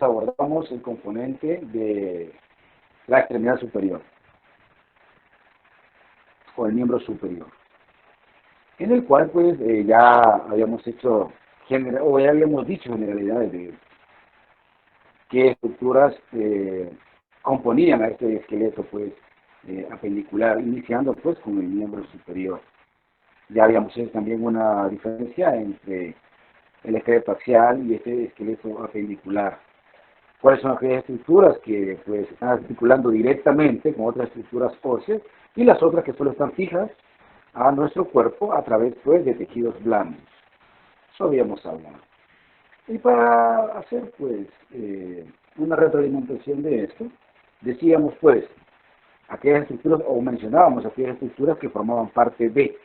abordamos el componente de la extremidad superior o el miembro superior, en el cual pues ya habíamos hecho o ya habíamos dicho generalidades de qué estructuras componían a este esqueleto pues apendicular, iniciando pues con el miembro superior. Ya habíamos hecho también una diferencia entre el esqueleto axial y este esqueleto apendicular. ¿Cuáles son aquellas estructuras que pues están articulando directamente con otras estructuras óseas y las otras que solo están fijas a nuestro cuerpo a través pues de tejidos blandos? Eso habíamos hablado. Y para hacer pues una retroalimentación de esto, decíamos pues aquellas estructuras, o mencionábamos aquellas estructuras que formaban parte de,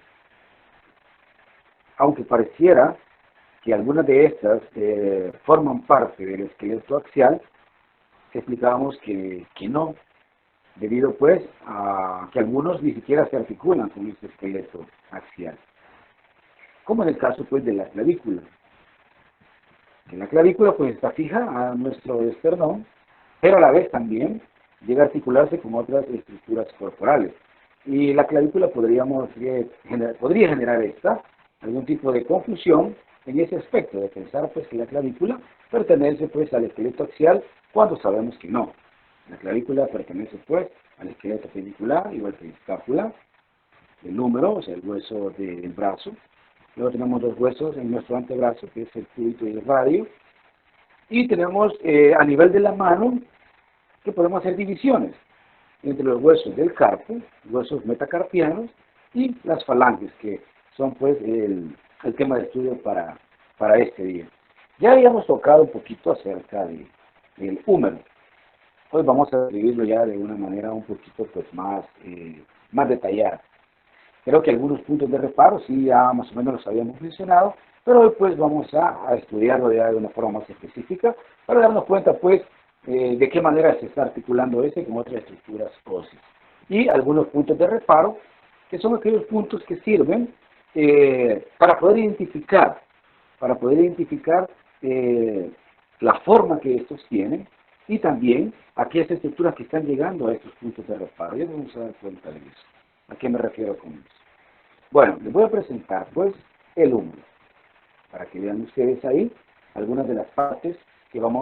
aunque pareciera que algunas de estas forman parte del esqueleto axial, explicábamos que no, debido pues a que algunos ni siquiera se articulan con este esqueleto axial, como en el caso pues de la clavícula. Que la clavícula pues está fija a nuestro esternón, pero a la vez también llega a articularse con otras estructuras corporales. Y la clavícula podría generar algún tipo de confusión en ese aspecto, de pensar pues que la clavícula pertenece pues al esqueleto axial, cuando sabemos que no. La clavícula pertenece pues al esqueleto apendicular, igual que la escápula, el húmero, o sea el hueso del brazo. Luego tenemos dos huesos en nuestro antebrazo, que es el cúbito y el radio. Y tenemos a nivel de la mano, que podemos hacer divisiones entre los huesos del carpo, huesos metacarpianos, y las falanges, que son pues el tema de estudio para este día. Ya habíamos tocado un poquito acerca del húmero. Hoy vamos a describirlo ya de una manera un poquito pues más detallada. Creo que algunos puntos de reparo sí ya más o menos los habíamos mencionado, pero hoy pues vamos a estudiarlo ya de una forma más específica para darnos cuenta pues de qué manera se está articulando ese con otras estructuras óseas. Y algunos puntos de reparo, que son aquellos puntos que sirven para poder identificar la forma que estos tienen y también aquellas estructuras que están llegando a estos puntos de reparo. Ya vamos a dar cuenta de eso. ¿A qué me refiero con eso? Bueno, les voy a presentar pues el húmero, para que vean ustedes ahí algunas de las partes que van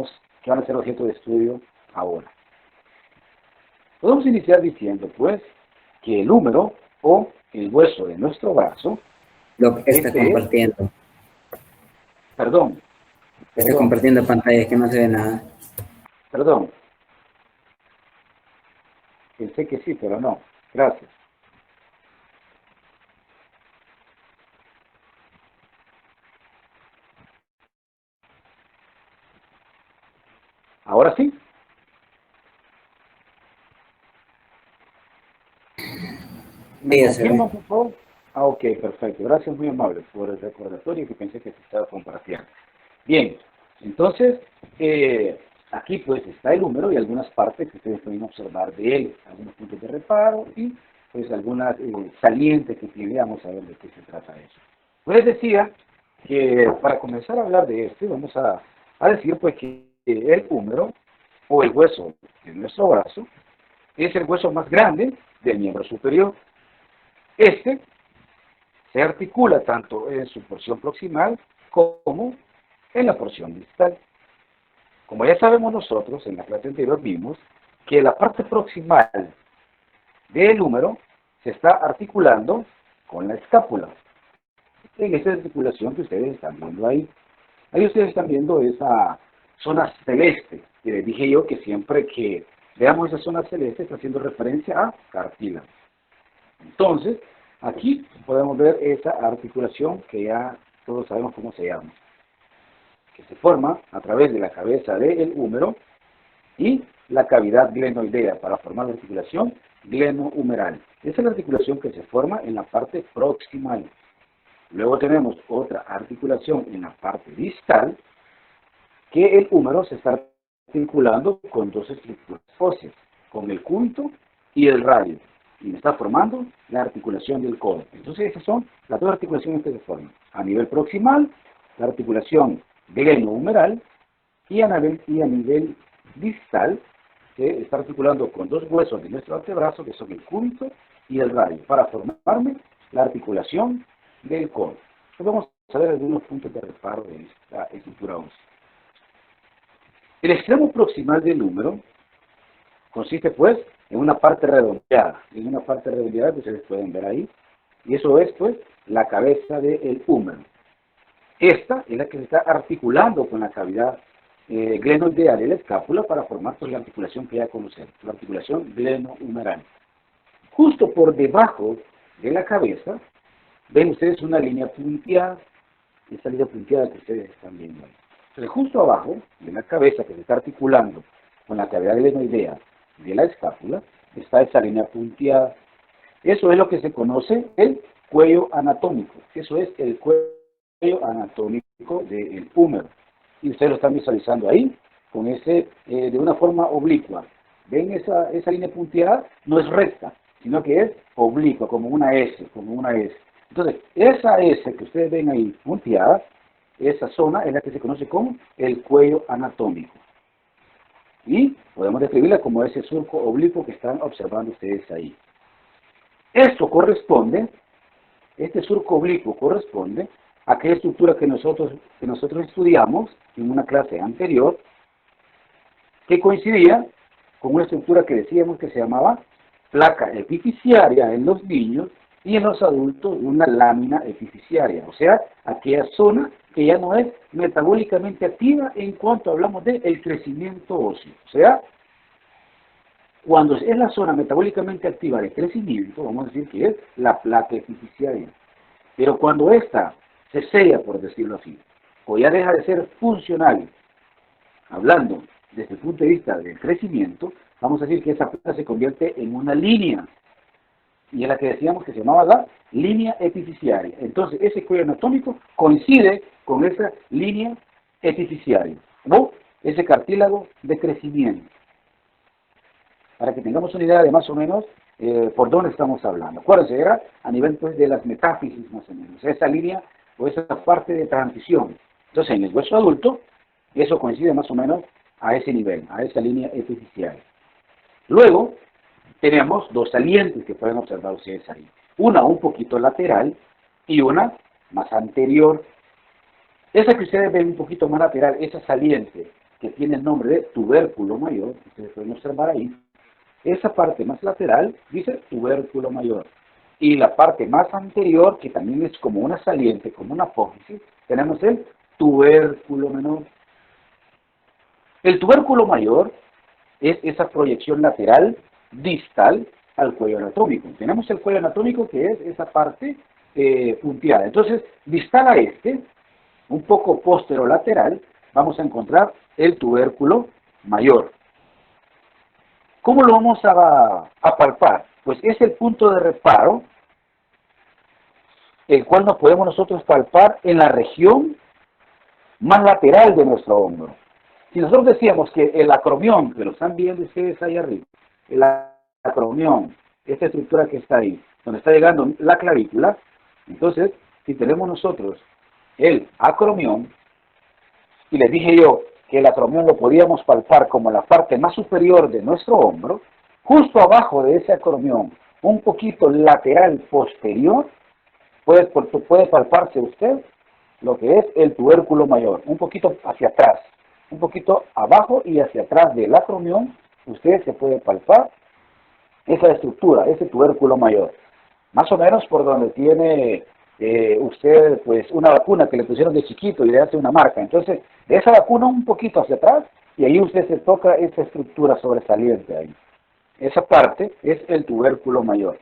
a ser objeto de estudio ahora. Podemos iniciar diciendo pues que el húmero o el hueso de nuestro brazo, Lo que está compartiendo. Perdón. Está compartiendo pantalla, es que no se ve nada. Perdón. Pensé que sí, pero no. Gracias. ¿Ahora sí? ¿Me confirman, por favor? Ah, ok, perfecto. Gracias, muy amable por el recordatorio que pensé que se estaba compartiendo. Bien, entonces, aquí pues está el húmero y algunas partes que ustedes pueden observar de él, algunos puntos de reparo y pues algunas salientes que tiene. Vamos a ver de qué se trata eso. Pues decía que para comenzar a hablar de esto, vamos a decir pues que el húmero o el hueso de nuestro brazo es el hueso más grande del miembro superior. Este se articula tanto en su porción proximal como en la porción distal. Como ya sabemos nosotros, en la clase anterior vimos que la parte proximal del húmero se está articulando con la escápula. En esa articulación que ustedes están viendo ahí. Ahí ustedes están viendo esa zona celeste. Y les dije yo que siempre que veamos esa zona celeste está haciendo referencia a cartílago. Entonces, aquí podemos ver esa articulación que ya todos sabemos cómo se llama, que se forma a través de la cabeza del húmero y la cavidad glenoidea para formar la articulación glenohumeral. Esa es la articulación que se forma en la parte proximal. Luego tenemos otra articulación en la parte distal, que el húmero se está articulando con dos estructuras óseas, con el cúbito y el radio, y está formando la articulación del codo. Entonces esas son las dos articulaciones que se forman. A nivel proximal, la articulación glenohumeral y a nivel distal se está articulando con dos huesos de nuestro antebrazo, que son el cúbito y el radio, para formarme la articulación del codo. Entonces vamos a ver algunos puntos de reparo de esta estructura ósea. El extremo proximal del húmero consiste pues en una parte redondeada, que ustedes pueden ver ahí, y eso es pues la cabeza del húmero. Esta es la que se está articulando con la cavidad glenoidea de la escápula para formar pues la articulación que ya conocemos, la articulación glenohumeral. Justo por debajo de la cabeza, ven ustedes una línea punteada, esa línea punteada que ustedes están viendo ahí. Entonces, justo abajo de la cabeza que se está articulando con la cavidad glenoidea de la escápula, está esa línea punteada. Eso es lo que se conoce el cuello anatómico. Eso es el cuello anatómico del húmero. Y ustedes lo están visualizando ahí, con ese, de una forma oblicua. ¿Ven esa línea punteada? No es recta, sino que es oblicua, como una S, Entonces, esa S que ustedes ven ahí punteada, esa zona es la que se conoce como el cuello anatómico. Y podemos describirla como ese surco oblicuo que están observando ustedes ahí. Este surco oblicuo corresponde a aquella estructura que nosotros estudiamos en una clase anterior, que coincidía con una estructura que decíamos que se llamaba placa epifisiaria en los niños y en los adultos una lámina epifisiaria, o sea, aquella zona que ya no es metabólicamente activa en cuanto hablamos del crecimiento óseo. O sea, cuando es la zona metabólicamente activa de crecimiento, vamos a decir que es la placa epifisiaria. Pero cuando esta se sella, por decirlo así, o ya deja de ser funcional, hablando desde el punto de vista del crecimiento, vamos a decir que esa placa se convierte en una línea, y es la que decíamos que se llamaba la línea epifisiaria. Entonces, ese cuello anatómico coincide con esa línea epifisiaria, o ese cartílago de crecimiento, para que tengamos una idea de más o menos por dónde estamos hablando. Acuérdense, era a nivel pues, de las metáfisis más o menos, esa línea o esa parte de transición. Entonces, en el hueso adulto, eso coincide más o menos a ese nivel, a esa línea epifisiaria. Luego, tenemos dos salientes que pueden observar ustedes ahí. Una un poquito lateral y una más anterior. Esa que ustedes ven un poquito más lateral, esa saliente que tiene el nombre de tubérculo mayor, ustedes pueden observar ahí, esa parte más lateral dice tubérculo mayor. Y la parte más anterior, que también es como una saliente, como una apófisis, tenemos el tubérculo menor. El tubérculo mayor es esa proyección lateral distal al cuello anatómico. Tenemos el cuello anatómico que es esa parte punteada. Entonces, distal a un poco posterolateral, vamos a encontrar el tubérculo mayor. ¿Cómo lo vamos a palpar? Pues es el punto de reparo, el cual nos podemos nosotros palpar en la región más lateral de nuestro hombro. Si nosotros decíamos que el acromión, que lo están viendo ustedes ahí arriba, el acromión, esta estructura que está ahí, donde está llegando la clavícula, entonces, si tenemos nosotros el acromión, y les dije yo que el acromión lo podíamos palpar como la parte más superior de nuestro hombro, justo abajo de ese acromión, un poquito lateral posterior, puede palparse usted lo que es el tubérculo mayor, un poquito hacia atrás, un poquito abajo y hacia atrás del acromión, usted se puede palpar esa estructura, ese tubérculo mayor. Más o menos por donde tiene usted pues una vacuna que le pusieron de chiquito y le hace una marca. Entonces, de esa vacuna un poquito hacia atrás y ahí usted se toca esa estructura sobresaliente ahí. Esa parte es el tubérculo mayor.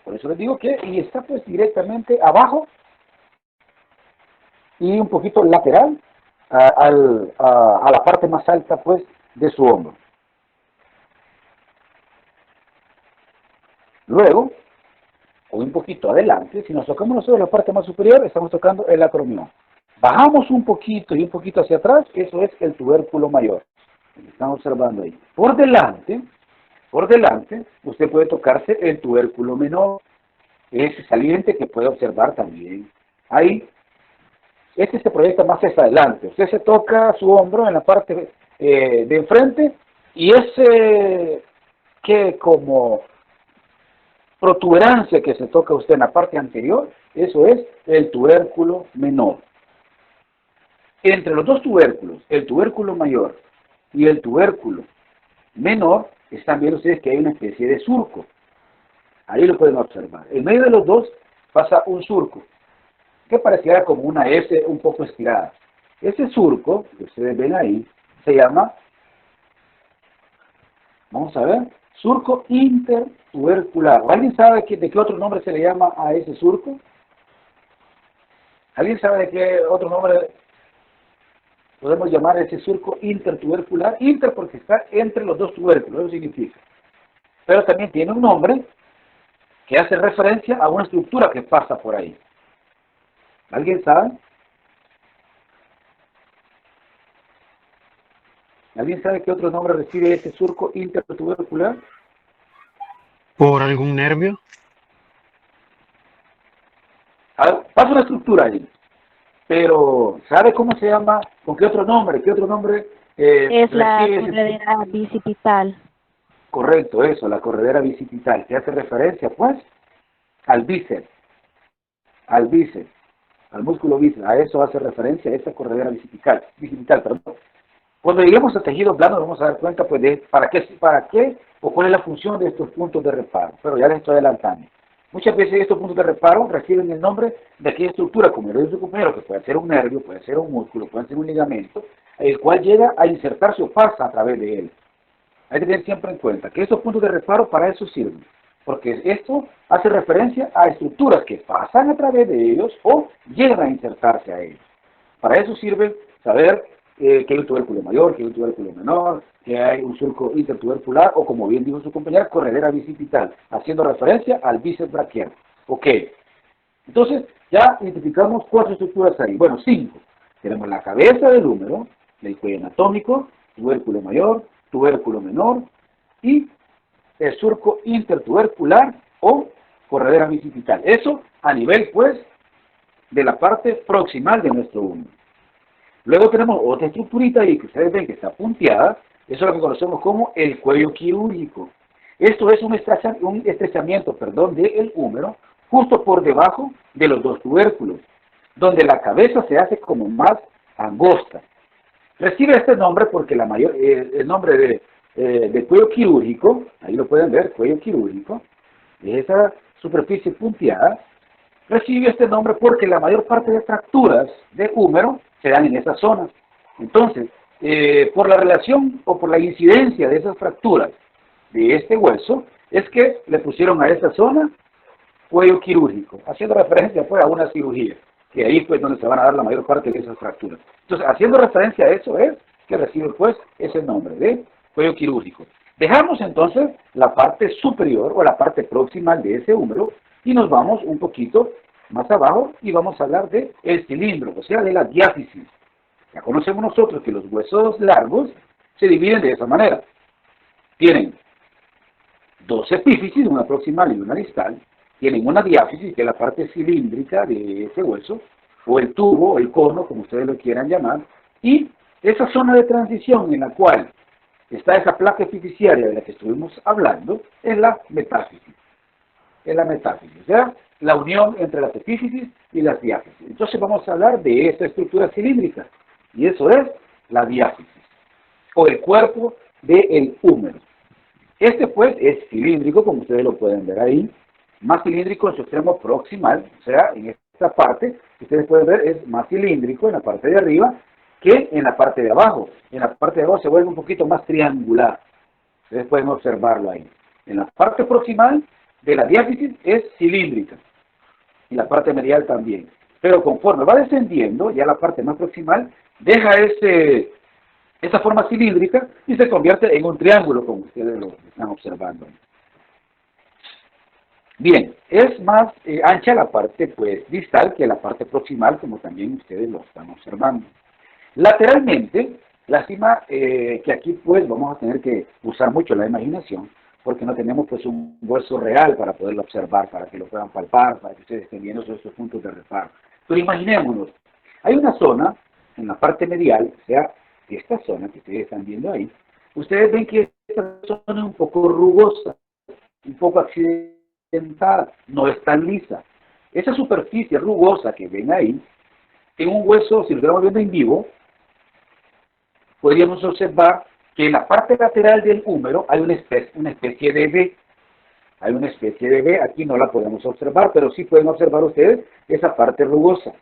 Por eso les digo que y está pues directamente abajo y un poquito lateral a la parte más alta pues de su hombro. Luego, o un poquito adelante, si nos tocamos nosotros la parte más superior, estamos tocando el acromión. Bajamos un poquito y un poquito hacia atrás, eso es el tubérculo mayor. Estamos observando ahí. Por delante, usted puede tocarse el tubérculo menor, ese saliente que puede observar también ahí. este se proyecta más hacia adelante. Usted se toca su hombro en la parte de enfrente y ese que como protuberancia que se toca usted en la parte anterior, eso es el tubérculo menor. Entre los dos tubérculos, el tubérculo mayor y el tubérculo menor, están viendo ustedes que hay una especie de surco. Ahí lo pueden observar. En medio de los dos pasa un surco, que pareciera como una S un poco estirada. Ese surco, que ustedes ven ahí, se llama, vamos a ver, surco intertubercular. ¿Alguien sabe de qué otro nombre se le llama a ese surco? ¿Alguien sabe de qué otro nombre podemos llamar a ese surco intertubercular? Inter porque está entre los dos tubérculos, eso significa. Pero también tiene un nombre que hace referencia a una estructura que pasa por ahí. ¿Alguien sabe? ¿Alguien sabe qué otro nombre recibe ese surco intertubercular? ¿Por algún nervio? Pasa una estructura ahí, pero ¿sabe cómo se llama? ¿Con qué otro nombre? ¿Qué otro nombre Es la recibe ese? corredera bicipital. Correcto, eso, la corredera bicipital, que hace referencia, pues, al bíceps, al bíceps, al músculo bíceps. A eso hace referencia esa corredera bicipital, perdón. Cuando lleguemos a tejido blando nos vamos a dar cuenta, pues, de para qué o cuál es la función de estos puntos de reparo. Pero ya les estoy adelantando. Muchas veces estos puntos de reparo reciben el nombre de aquella estructura, como lo dice su compañero, que puede ser un nervio, puede ser un músculo, puede ser un ligamento, el cual llega a insertarse o pasa a través de él. Hay que tener siempre en cuenta que estos puntos de reparo para eso sirven, porque esto hace referencia a estructuras que pasan a través de ellos o llegan a insertarse a ellos. Para eso sirve saber que hay un tubérculo mayor, que hay un tubérculo menor, que hay un surco intertubercular o, como bien dijo su compañera, corredera bicipital, haciendo referencia al bíceps braquial. Ok, entonces ya identificamos 4 estructuras ahí. Bueno, 5. Tenemos la cabeza del húmero, el cuello anatómico, tubérculo mayor, tubérculo menor y el surco intertubercular o corredera bicipital. Eso a nivel, pues, de la parte proximal de nuestro húmero. Luego tenemos otra estructurita ahí que ustedes ven que está punteada. Eso es lo que conocemos como el cuello quirúrgico. Esto es un estrechamiento del húmero justo por debajo de los dos tubérculos, donde la cabeza se hace como más angosta. Recibe este nombre porque el nombre de cuello quirúrgico, ahí lo pueden ver, cuello quirúrgico, esa superficie punteada, recibe este nombre porque la mayor parte de fracturas de húmero se dan en esa zona. Entonces, por la relación o por la incidencia de esas fracturas de este hueso, es que le pusieron a esa zona cuello quirúrgico, haciendo referencia pues a una cirugía, que ahí pues donde se van a dar la mayor parte de esas fracturas. Entonces, haciendo referencia a eso es que recibe pues ese nombre de cuello quirúrgico. Dejamos entonces la parte superior o la parte proximal de ese húmero y nos vamos un poquito más abajo y vamos a hablar de el cilindro, o sea, de la diáfisis. Ya conocemos nosotros que los huesos largos se dividen de esa manera. Tienen 2 epífisis, una proximal y una distal. Tienen una diáfisis, que es la parte cilíndrica de ese hueso, o el tubo, o el cono, como ustedes lo quieran llamar. Y esa zona de transición en la cual está esa placa epifisiaria de la que estuvimos hablando, es la metáfisis. Es la metáfisis, o sea, la unión entre las epífisis y las diáfisis. Entonces vamos a hablar de esta estructura cilíndrica, y eso es la diáfisis, o el cuerpo del húmero. Este pues es cilíndrico, como ustedes lo pueden ver ahí, más cilíndrico en su extremo proximal, o sea, en esta parte, que ustedes pueden ver, es más cilíndrico en la parte de arriba que en la parte de abajo. En la parte de abajo se vuelve un poquito más triangular. Ustedes pueden observarlo ahí. En la parte proximal de la diáfisis es cilíndrica, y la parte medial también. Pero conforme va descendiendo, ya la parte más proximal deja esa forma cilíndrica y se convierte en un triángulo, como ustedes lo están observando. Bien, es más ancha la parte pues distal que la parte proximal, como también ustedes lo están observando. Lateralmente, lástima que aquí pues vamos a tener que usar mucho la imaginación, porque no tenemos pues un hueso real para poderlo observar, para que lo puedan palpar, para que ustedes estén viendo estos puntos de reparo. Pero imaginémonos, Hay una zona en la parte medial, o sea, esta zona que ustedes están viendo ahí, ustedes ven que esta zona es un poco rugosa, un poco accidentada, no es tan lisa. Esa superficie rugosa que ven ahí, en un hueso, si lo estamos viendo en vivo, podríamos observar que en la parte lateral del húmero hay una especie de V. Hay una especie de V, aquí no la podemos observar, pero sí pueden observar ustedes esa parte rugosa.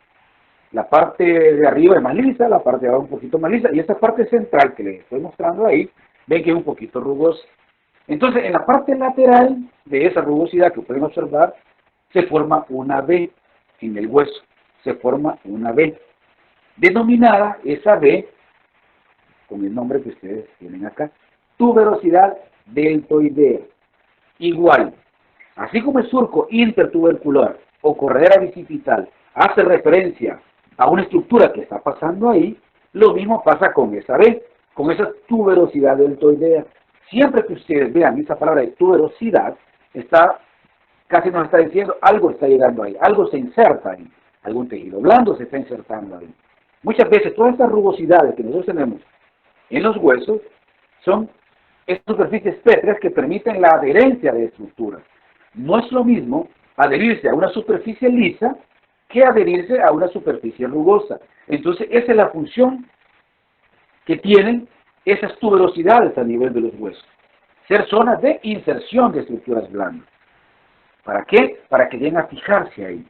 La parte de arriba es más lisa, la parte de abajo un poquito más lisa, y esa parte central que les estoy mostrando ahí, ven que es un poquito rugosa. Entonces, en la parte lateral de esa rugosidad que pueden observar, se forma una V en el hueso, se forma una V, denominada esa V, con el nombre que ustedes tienen acá, tuberosidad deltoidea. Igual, así como el surco intertubercular o corredera bicipital hace referencia a una estructura que está pasando ahí, lo mismo pasa con esa V, con esa tuberosidad deltoidea. Siempre que ustedes vean esa palabra de tuberosidad, casi nos está diciendo algo está llegando ahí, algo se inserta ahí, algún tejido blando se está insertando ahí. Muchas veces todas estas rugosidades que nosotros tenemos en los huesos son estas superficies pétreas que permiten la adherencia de estructuras. No es lo mismo adherirse a una superficie lisa que adherirse a una superficie rugosa. Entonces, esa es la función que tienen esas tuberosidades a nivel de los huesos. Ser zonas de inserción de estructuras blandas. ¿Para qué? Para que lleguen a fijarse ahí.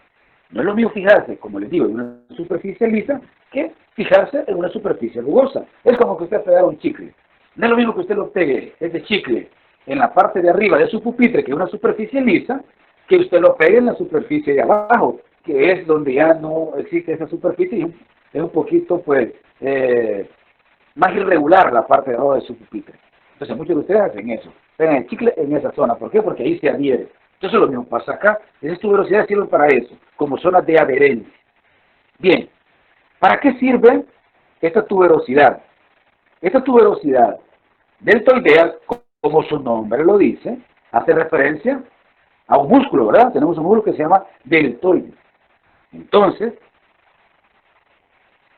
No es lo mismo fijarse, como les digo, en una superficie lisa que fijarse en una superficie rugosa. Es como que usted pegara un chicle. No es lo mismo que usted lo pegue, ese chicle, en la parte de arriba de su pupitre, que es una superficie lisa, que usted lo pegue en la superficie de abajo, que es donde ya no existe esa superficie y es un poquito, pues, más irregular la parte de abajo de su pupitre. Entonces, muchos de ustedes hacen eso. Pegan el chicle en esa zona. ¿Por qué? Porque ahí se adhiere. Entonces, lo mismo pasa acá. Esas tuberosidades sirven para eso, como zonas de adherencia. Bien, ¿para qué sirve esta tuberosidad? Esta tuberosidad deltoidea, como su nombre lo dice, hace referencia a un músculo, ¿verdad? Tenemos un músculo que se llama deltoides. Entonces,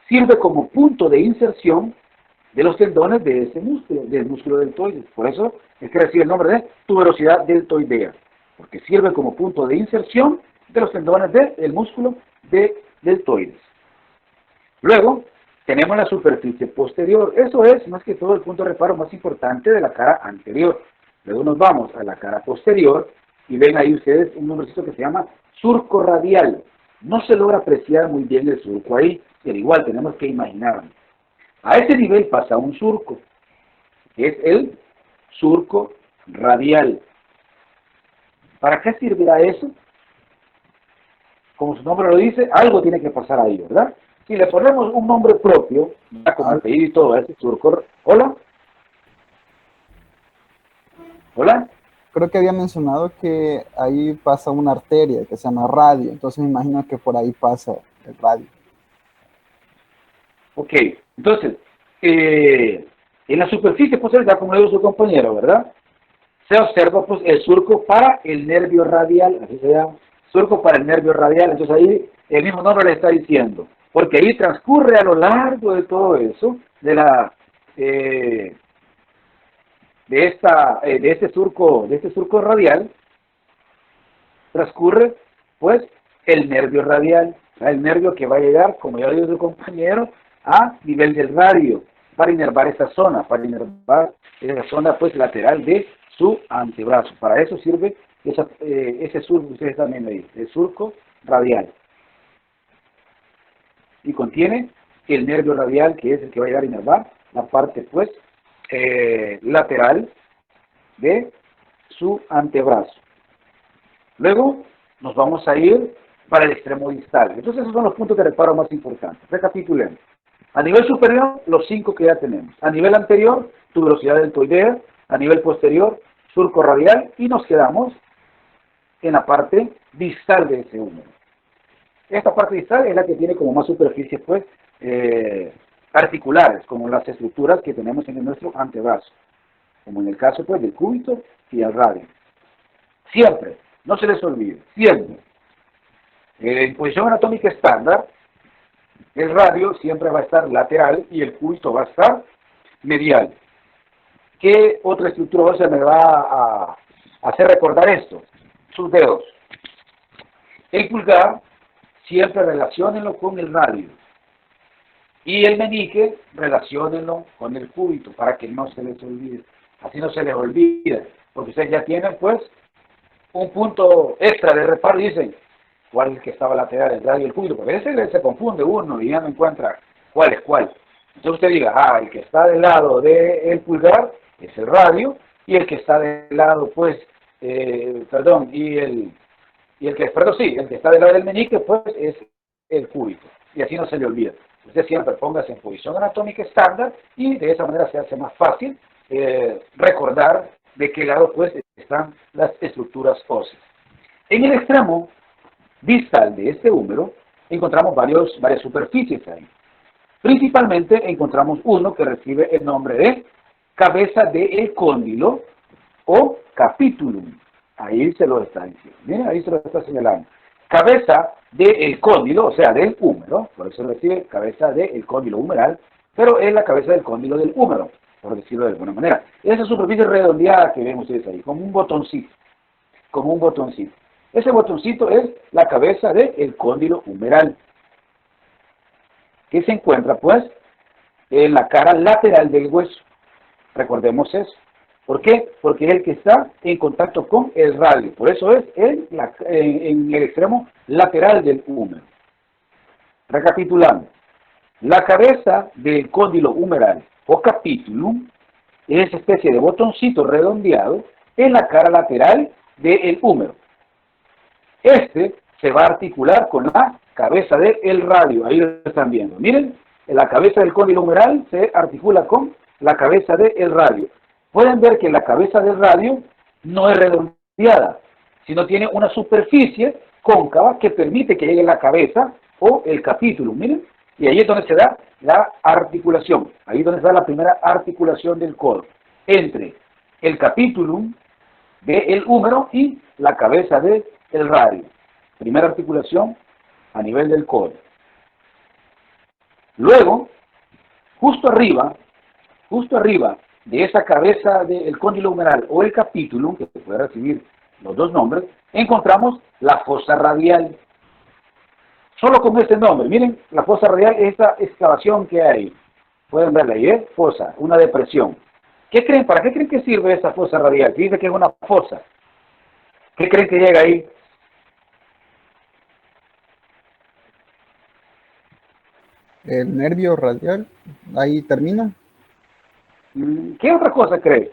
sirve como punto de inserción de los tendones de ese músculo, del músculo deltoides. Por eso es que recibe el nombre de tuberosidad deltoidea, porque sirve como punto de inserción de los tendones del músculo deltoides. Luego, tenemos la superficie posterior. Eso es, más que todo, el punto de reparo más importante de la cara anterior. Luego nos vamos a la cara posterior y ven ahí ustedes un nombrecito que se llama surco radial. No se logra apreciar muy bien el surco ahí, pero igual tenemos que imaginarlo. A ese nivel pasa un surco, que es el surco radial. ¿Para qué servirá eso? Como su nombre lo dice, algo tiene que pasar ahí, ¿verdad? Si le ponemos un nombre propio, ya con apellido y todo, a ese surco. ¿Hola? ¿Hola? Creo que había mencionado que ahí pasa una arteria que se llama radio, entonces me imagino que por ahí pasa el radio. Ok, entonces, en la superficie posterior, ya como le dijo su compañero, ¿verdad? Se observa pues el surco para el nervio radial, así se llama, surco para el nervio radial. Entonces ahí el mismo nombre le está diciendo, porque ahí transcurre a lo largo de todo eso, de este surco radial, transcurre pues el nervio radial, el nervio que va a llegar, como ya lo dijo su compañero, a nivel del radio, para inervar esa zona, pues lateral de su antebrazo. Para eso sirve ese surco que ustedes están viendo ahí, el surco radial. Y contiene el nervio radial, que es el que va a llegar a inervar la parte pues lateral de su antebrazo. Luego nos vamos a ir para el extremo distal. Entonces esos son los puntos de reparo más importantes. Recapitulemos. A nivel superior, los 5 que ya tenemos. A nivel anterior, tuberosidad deltoidea. A nivel posterior, surco radial. Y nos quedamos en la parte distal de ese húmero. Esta parte distal es la que tiene como más superficies pues, articulares, como las estructuras que tenemos en nuestro antebrazo. Como en el caso pues, del cúbito y el radio. Siempre, no se les olvide, siempre. En posición anatómica estándar, El radio siempre va a estar lateral y el cúbito va a estar medial. ¿Qué otra estructura se me va a hacer recordar esto? Sus dedos. El pulgar siempre relaciónenlo con el radio. Y el meñique relaciónenlo con el cúbito para que no se les olvide. Así no se les olvida. Porque ustedes ya tienen pues un punto extra de reparo y dicen, ¿cuál es el que estaba lateral, el radio y el cúbito? Porque a veces se confunde uno y ya no encuentra cuál es cuál. Entonces usted diga, el que está del lado del pulgar es el radio, y el que está del lado, pues, el que está del lado del meñique, pues, es el cúbito. Y así no se le olvida. Usted siempre póngase en posición anatómica estándar y de esa manera se hace más fácil recordar de qué lado, pues, están las estructuras óseas. En el extremo distal de este húmero encontramos varias superficies ahí. Principalmente encontramos uno que recibe el nombre de cabeza del cóndilo o capitulum. Ahí se lo está diciendo. Miren, ahí se lo está señalando. Cabeza del cóndilo, o sea, del húmero, por eso recibe cabeza del cóndilo humeral, pero es la cabeza del cóndilo del húmero, por decirlo de alguna manera. Esa superficie redondeada que ven ustedes ahí, como un botoncito, como un botoncito. Ese botoncito es la cabeza del cóndilo humeral, que se encuentra, pues, en la cara lateral del hueso. Recordemos eso. ¿Por qué? Porque es el que está en contacto con el radio. Por eso es en el extremo lateral del húmero. Recapitulando. La cabeza del cóndilo humeral o capitulum es esa especie de botoncito redondeado en la cara lateral del húmero. Este se va a articular con la cabeza del radio. Ahí lo están viendo. Miren, la cabeza del cóndilo humeral se articula con la cabeza del radio. Pueden ver que la cabeza del radio no es redondeada, sino tiene una superficie cóncava que permite que llegue la cabeza o el capítulo. Miren, y ahí es donde se da la articulación. Ahí es donde se da la primera articulación del codo entre el capítulum del húmero y la cabeza del radio. Primera articulación a nivel del codo. Luego, justo arriba de esa cabeza del cóndilo humeral o el capítulum, que se puede recibir los dos nombres, encontramos la fosa radial. Solo con este nombre, miren, la fosa radial es esta excavación que hay. Pueden verla ahí, ¿eh? Fosa, una depresión. ¿Qué creen? ¿Para qué creen que sirve esa fosa radial? Dice que es una fosa. ¿Qué creen que llega ahí? El nervio radial, ahí termina. ¿Qué otra cosa cree?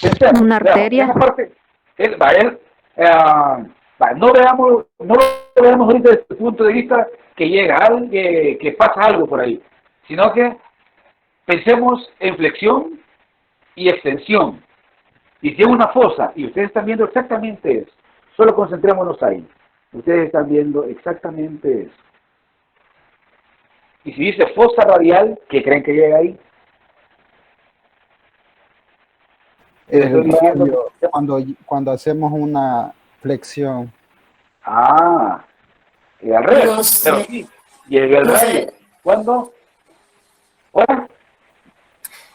Pensemos, Una arteria. Esa parte, no lo veamos ahorita desde el punto de vista que llega algo, que pasa algo por ahí, sino que pensemos en flexión y extensión. Y si es una fosa, y ustedes están viendo exactamente eso, solo concentrémonos ahí. Ustedes están viendo exactamente eso. Y si dice fosa radial, ¿qué creen que llega ahí? El radio, cuando hacemos una flexión. Y al revés. No sé. Pero sí, llega el No radio. sé. ¿Cuándo? ¿Hola?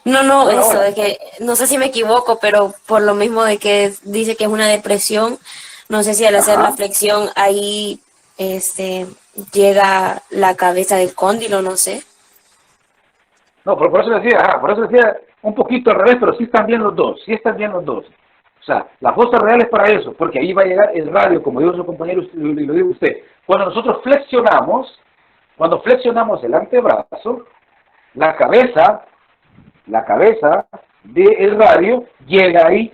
No, Hola, eso hola. de que, no sé si me equivoco, pero por lo mismo de que dice que es una depresión, no sé si al hacer Ajá. la flexión ahí llega la cabeza del cóndilo, no sé. No, por eso decía un poquito al revés, pero sí están bien los dos, O sea, la fosa real es para eso, porque ahí va a llegar el radio, como dijo su compañero y lo dijo usted. Cuando nosotros flexionamos el antebrazo, la cabeza del radio llega ahí,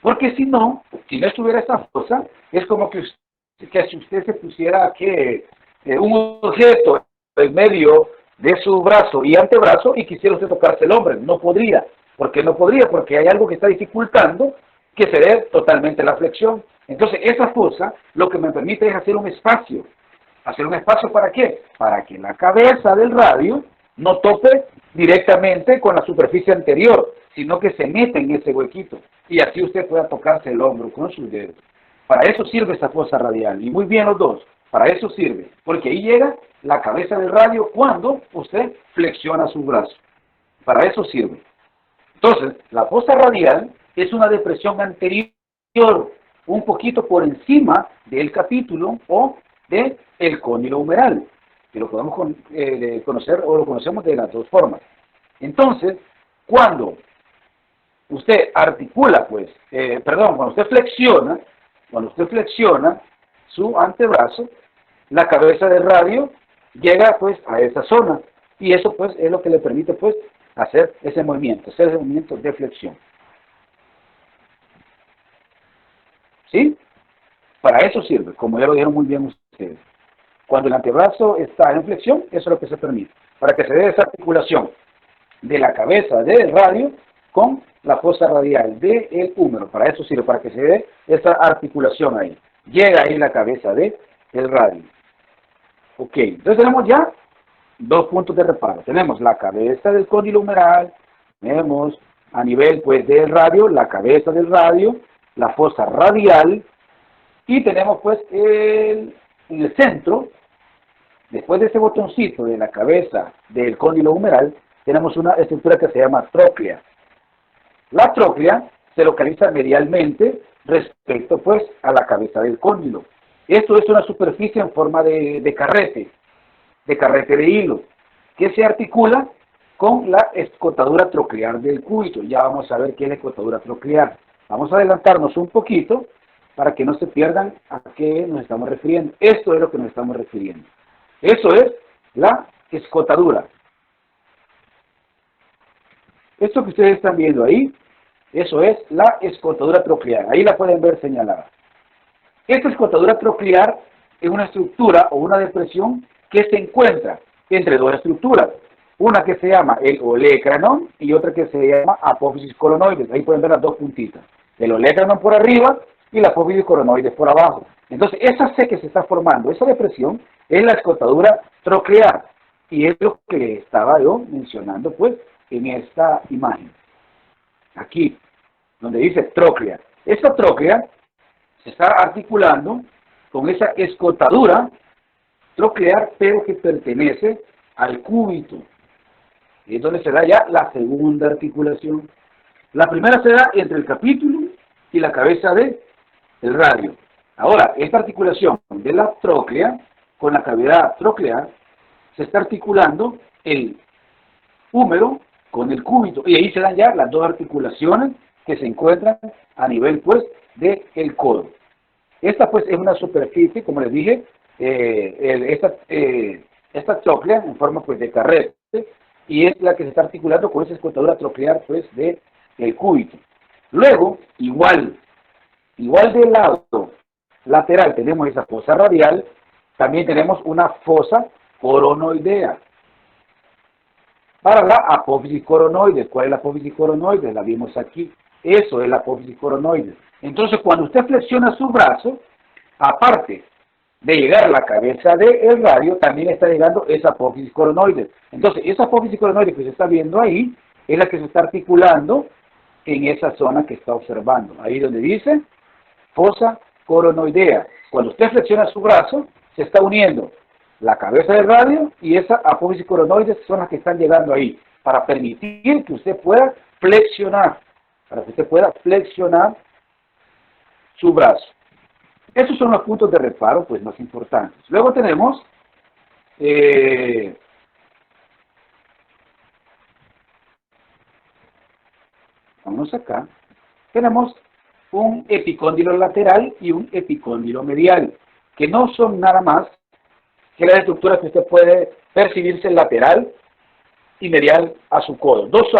porque si no estuviera esa fosa, es como que si usted se pusiera un objeto en medio de su brazo y antebrazo y quisiera usted tocarse el hombro. No podría. ¿Por qué no podría? Porque hay algo que está dificultando que se dé totalmente la flexión. Entonces, esa fosa lo que me permite es hacer un espacio. ¿Hacer un espacio para qué? Para que la cabeza del radio no tope directamente con la superficie anterior, sino que se meta en ese huequito. Y así usted pueda tocarse el hombro con sus dedos. Para eso sirve esa fosa radial. Y muy bien los dos. Para eso sirve. Porque ahí llega la cabeza del radio cuando usted flexiona su brazo. Para eso sirve. Entonces, la fosa radial es una depresión anterior, un poquito por encima del capítulo o del cóndilo humeral, que lo podemos conocer o lo conocemos de las dos formas. Entonces, cuando usted articula, cuando usted flexiona su antebrazo, la cabeza del radio llega pues a esa zona y eso pues es lo que le permite pues hacer ese movimiento de flexión. ¿Sí? Para eso sirve, como ya lo dijeron muy bien ustedes. Cuando el antebrazo está en flexión, eso es lo que se permite, para que se dé esa articulación de la cabeza del radio con la fosa radial del húmero. Para eso sirve, para que se dé esa articulación ahí. Llega ahí la cabeza del radio. Ok, entonces tenemos ya dos puntos de reparo. Tenemos la cabeza del cóndilo humeral, tenemos a nivel pues del radio, la cabeza del radio, la fosa radial, y tenemos pues en el centro, después de ese botoncito de la cabeza del cóndilo humeral, tenemos una estructura que se llama tróclea. La tróclea se localiza medialmente respecto pues a la cabeza del cóndilo. Esto es una superficie en forma de carrete de hilo, que se articula con la escotadura troclear del cúbito. Ya vamos a ver qué es la escotadura troclear. Vamos a adelantarnos un poquito para que no se pierdan a qué nos estamos refiriendo. Esto es lo que nos estamos refiriendo. Eso es la escotadura. Esto que ustedes están viendo ahí, eso es la escotadura troclear. Ahí la pueden ver señalada. Esta escotadura troclear es una estructura o una depresión que se encuentra entre dos estructuras. Una que se llama el olecranon y otra que se llama apófisis coronoides. Ahí pueden ver las dos puntitas. El olecranon por arriba y la apófisis coronoides por abajo. Entonces, esa C que se está formando, esa depresión, es la escotadura troclear. Y es lo que estaba yo mencionando, pues, en esta imagen. Aquí, donde dice tróclea. Esta tróclea se está articulando con esa escotadura troclear, pero que pertenece al cúbito. Y es donde se da ya la segunda articulación. La primera se da entre el capítulo y la cabeza del radio. Ahora, esta articulación de la tróclea con la cavidad troclear se está articulando el húmero con el cúbito. Y ahí se dan ya las dos articulaciones que se encuentran a nivel, pues, del codo. Esta, pues, es una superficie, como les dije, esta tróclea en forma, pues, de carrete, y es la que se está articulando con esa escotadura troclear, pues, del cúbito. Luego, igual del lado lateral tenemos esa fosa radial, también tenemos una fosa coronoidea. Para la apófisis coronoides, ¿cuál es la apófisis coronoides? La vimos aquí. Eso es la apófisis coronoides. Entonces, cuando usted flexiona su brazo, aparte de llegar a la cabeza del radio, también está llegando esa apófisis coronoides. Entonces, esa apófisis coronoides que se está viendo ahí, es la que se está articulando en esa zona que está observando. Ahí donde dice fosa coronoidea. Cuando usted flexiona su brazo, se está uniendo la cabeza del radio y esa apófisis coronoides son las que están llegando ahí, para permitir que usted pueda flexionar, su brazo. Esos son los puntos de reparo, pues, más importantes. Luego tenemos vamos acá, tenemos un epicóndilo lateral y un epicóndilo medial, que no son nada más que las estructuras que usted puede percibirse lateral y medial a su codo. Dos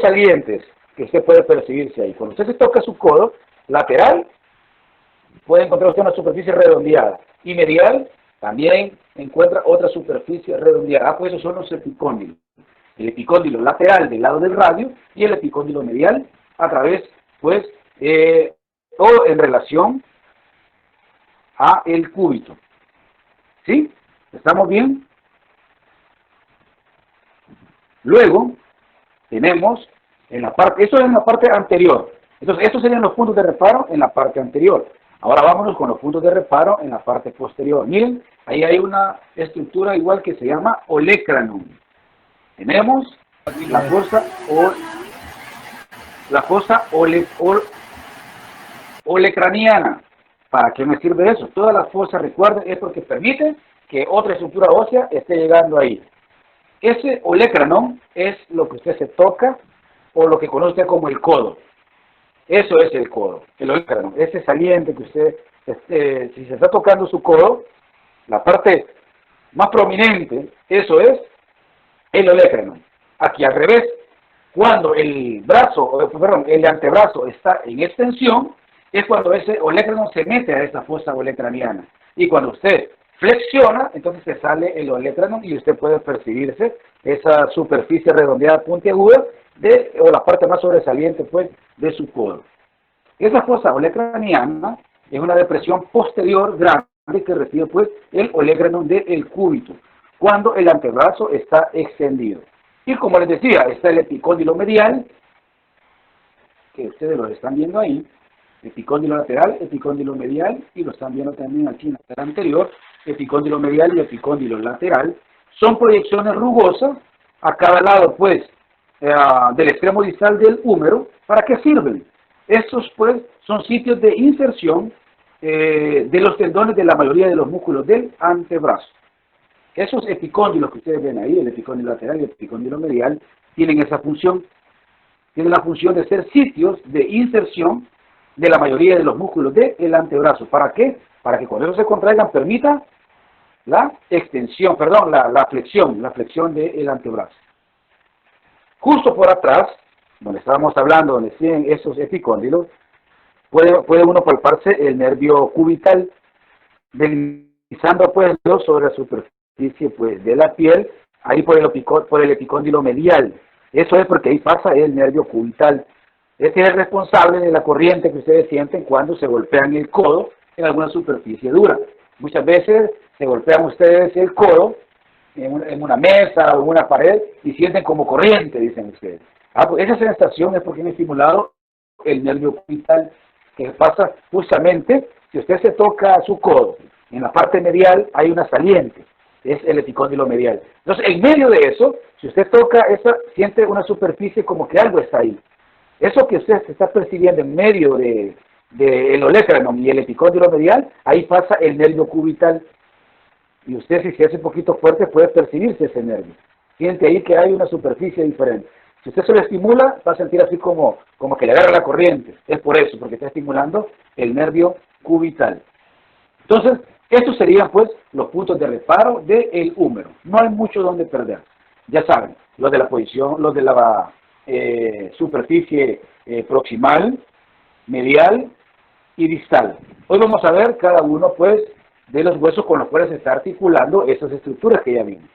salientes que usted puede percibirse ahí. Cuando usted se toca su codo lateral, puede encontrar usted una superficie redondeada. Y medial, también encuentra otra superficie redondeada. Pues esos son los epicóndilos. El epicóndilo lateral del lado del radio y el epicóndilo medial a través, pues, o en relación a el cúbito. ¿Sí? ¿Estamos bien? Luego, tenemos en la parte, eso es en la parte anterior. Entonces, estos serían los puntos de reparo en la parte anterior. Ahora vámonos con los puntos de reparo en la parte posterior. Miren, ahí hay una estructura igual que se llama olecranon. Tenemos la fosa olecraniana. ¿Para qué me sirve eso? Todas las fosas, recuerden, es porque permite que otra estructura ósea esté llegando ahí. Ese olecranon es lo que usted se toca o lo que conoce como el codo. Eso es el codo, el olecranon. Ese saliente que usted, si se está tocando su codo, la parte más prominente, eso es el olecranon. Aquí al revés, cuando el antebrazo está en extensión, es cuando ese olecranon se mete a esa fosa olecraniana. Y cuando usted flexiona, entonces se sale el olecranon y usted puede percibirse esa superficie redondeada puntiaguda o la parte más sobresaliente pues de su codo. Esa fosa olecraniana es una depresión posterior grande que recibe pues el olecranon del cúbito cuando el antebrazo está extendido. Y como les decía, está el epicóndilo medial, que ustedes lo están viendo ahí, epicóndilo lateral, epicóndilo medial, y lo están viendo también aquí en la cara anterior, epicóndilo medial y epicóndilo lateral. Son proyecciones rugosas a cada lado, pues, del extremo distal del húmero. ¿Para qué sirven? Estos, pues, son sitios de inserción de los tendones de la mayoría de los músculos del antebrazo. Esos epicóndilos que ustedes ven ahí, el epicóndilo lateral y el epicóndilo medial, tienen esa función. Tienen la función de ser sitios de inserción de la mayoría de los músculos del antebrazo. ¿Para qué? Para que cuando ellos se contraigan permita la extensión, perdón, la flexión del antebrazo. Justo por atrás, donde estábamos hablando, donde tienen esos epicóndilos, puede uno palparse el nervio cubital, deslizando pues sobre la superficie pues, de la piel, ahí por el epicóndilo medial. Eso es porque ahí pasa el nervio cubital. Este es el responsable de la corriente que ustedes sienten cuando se golpean el codo en alguna superficie dura. Muchas veces se golpean ustedes el codo en una mesa o en una pared y sienten como corriente, dicen ustedes. Pues esa sensación es porque han estimulado el nervio cubital, que pasa justamente, si usted se toca su codo, en la parte medial hay una saliente, es el epicóndilo medial. Entonces, en medio de eso, si usted toca siente una superficie como que algo está ahí. Eso que usted se está percibiendo en medio del olecranon y el epicóndilo medial, ahí pasa el nervio cubital. Y usted, si se hace un poquito fuerte, puede percibirse ese nervio. Siente ahí que hay una superficie diferente. Si usted se lo estimula, va a sentir así como que le agarra la corriente. Es por eso, porque está estimulando el nervio cubital. Entonces, estos serían pues los puntos de reparo del húmero. No hay mucho donde perder. Ya saben, los de la posición, los de la superficie proximal, medial y distal. Hoy vamos a ver cada uno pues de los huesos con los cuales se está articulando esas estructuras que ya vimos.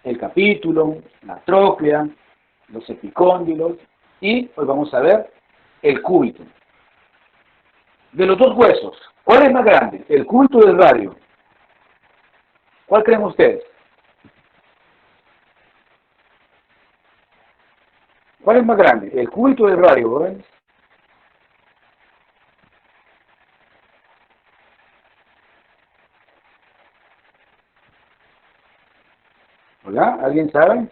El capítulo, la tróclea, los epicóndilos y hoy vamos a ver el cúbito. De los dos huesos, ¿cuál es más grande? ¿El cúbito o el radio? ¿Cuál creen ustedes? ¿Cuál es más grande? ¿El cúbito o el radio, jóvenes? ¿Hola? ¿Alguien sabe?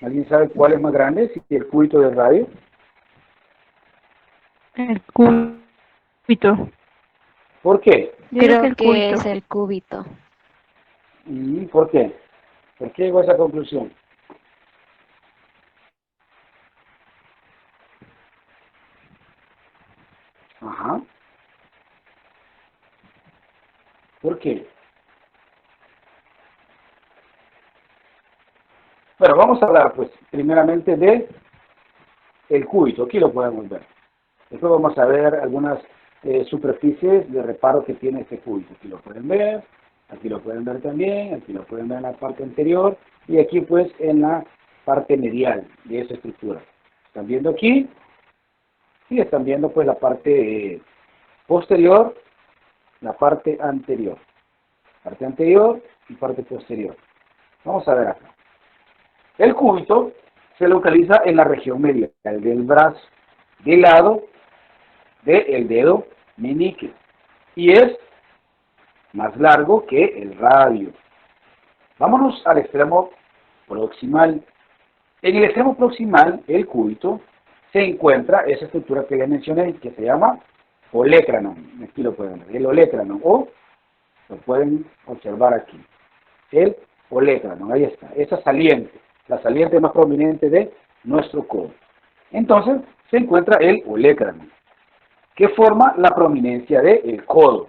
¿Alguien sabe cuál es más grande? Si el cúbito del radio. El cúbito. ¿Por qué? Creo el que cúbito. es el cúbito. ¿Por qué? ¿Por qué llegó a esa conclusión? Ajá. ¿Por qué? Bueno, vamos a hablar pues primeramente de el cúbito. Aquí lo podemos ver. Después vamos a ver algunas superficies de reparo que tiene este cúbito. Aquí lo pueden ver, aquí lo pueden ver también, aquí lo pueden ver en la parte anterior y aquí pues en la parte medial de esa estructura. Están viendo aquí y están viendo pues la parte posterior, la parte anterior. Parte anterior y parte posterior. Vamos a ver acá. El cúbito se localiza en la región medial del brazo. del lado del dedo meñique y es más largo que el radio. Vámonos al extremo proximal. En el extremo proximal, el cúbito, se encuentra esa estructura que les mencioné, que se llama olecranon. Aquí lo pueden ver, el olecranon, o lo pueden observar aquí. El olecranon, ahí está, esa saliente, la saliente más prominente de nuestro codo. Entonces, se encuentra el olecranon, que forma la prominencia del codo.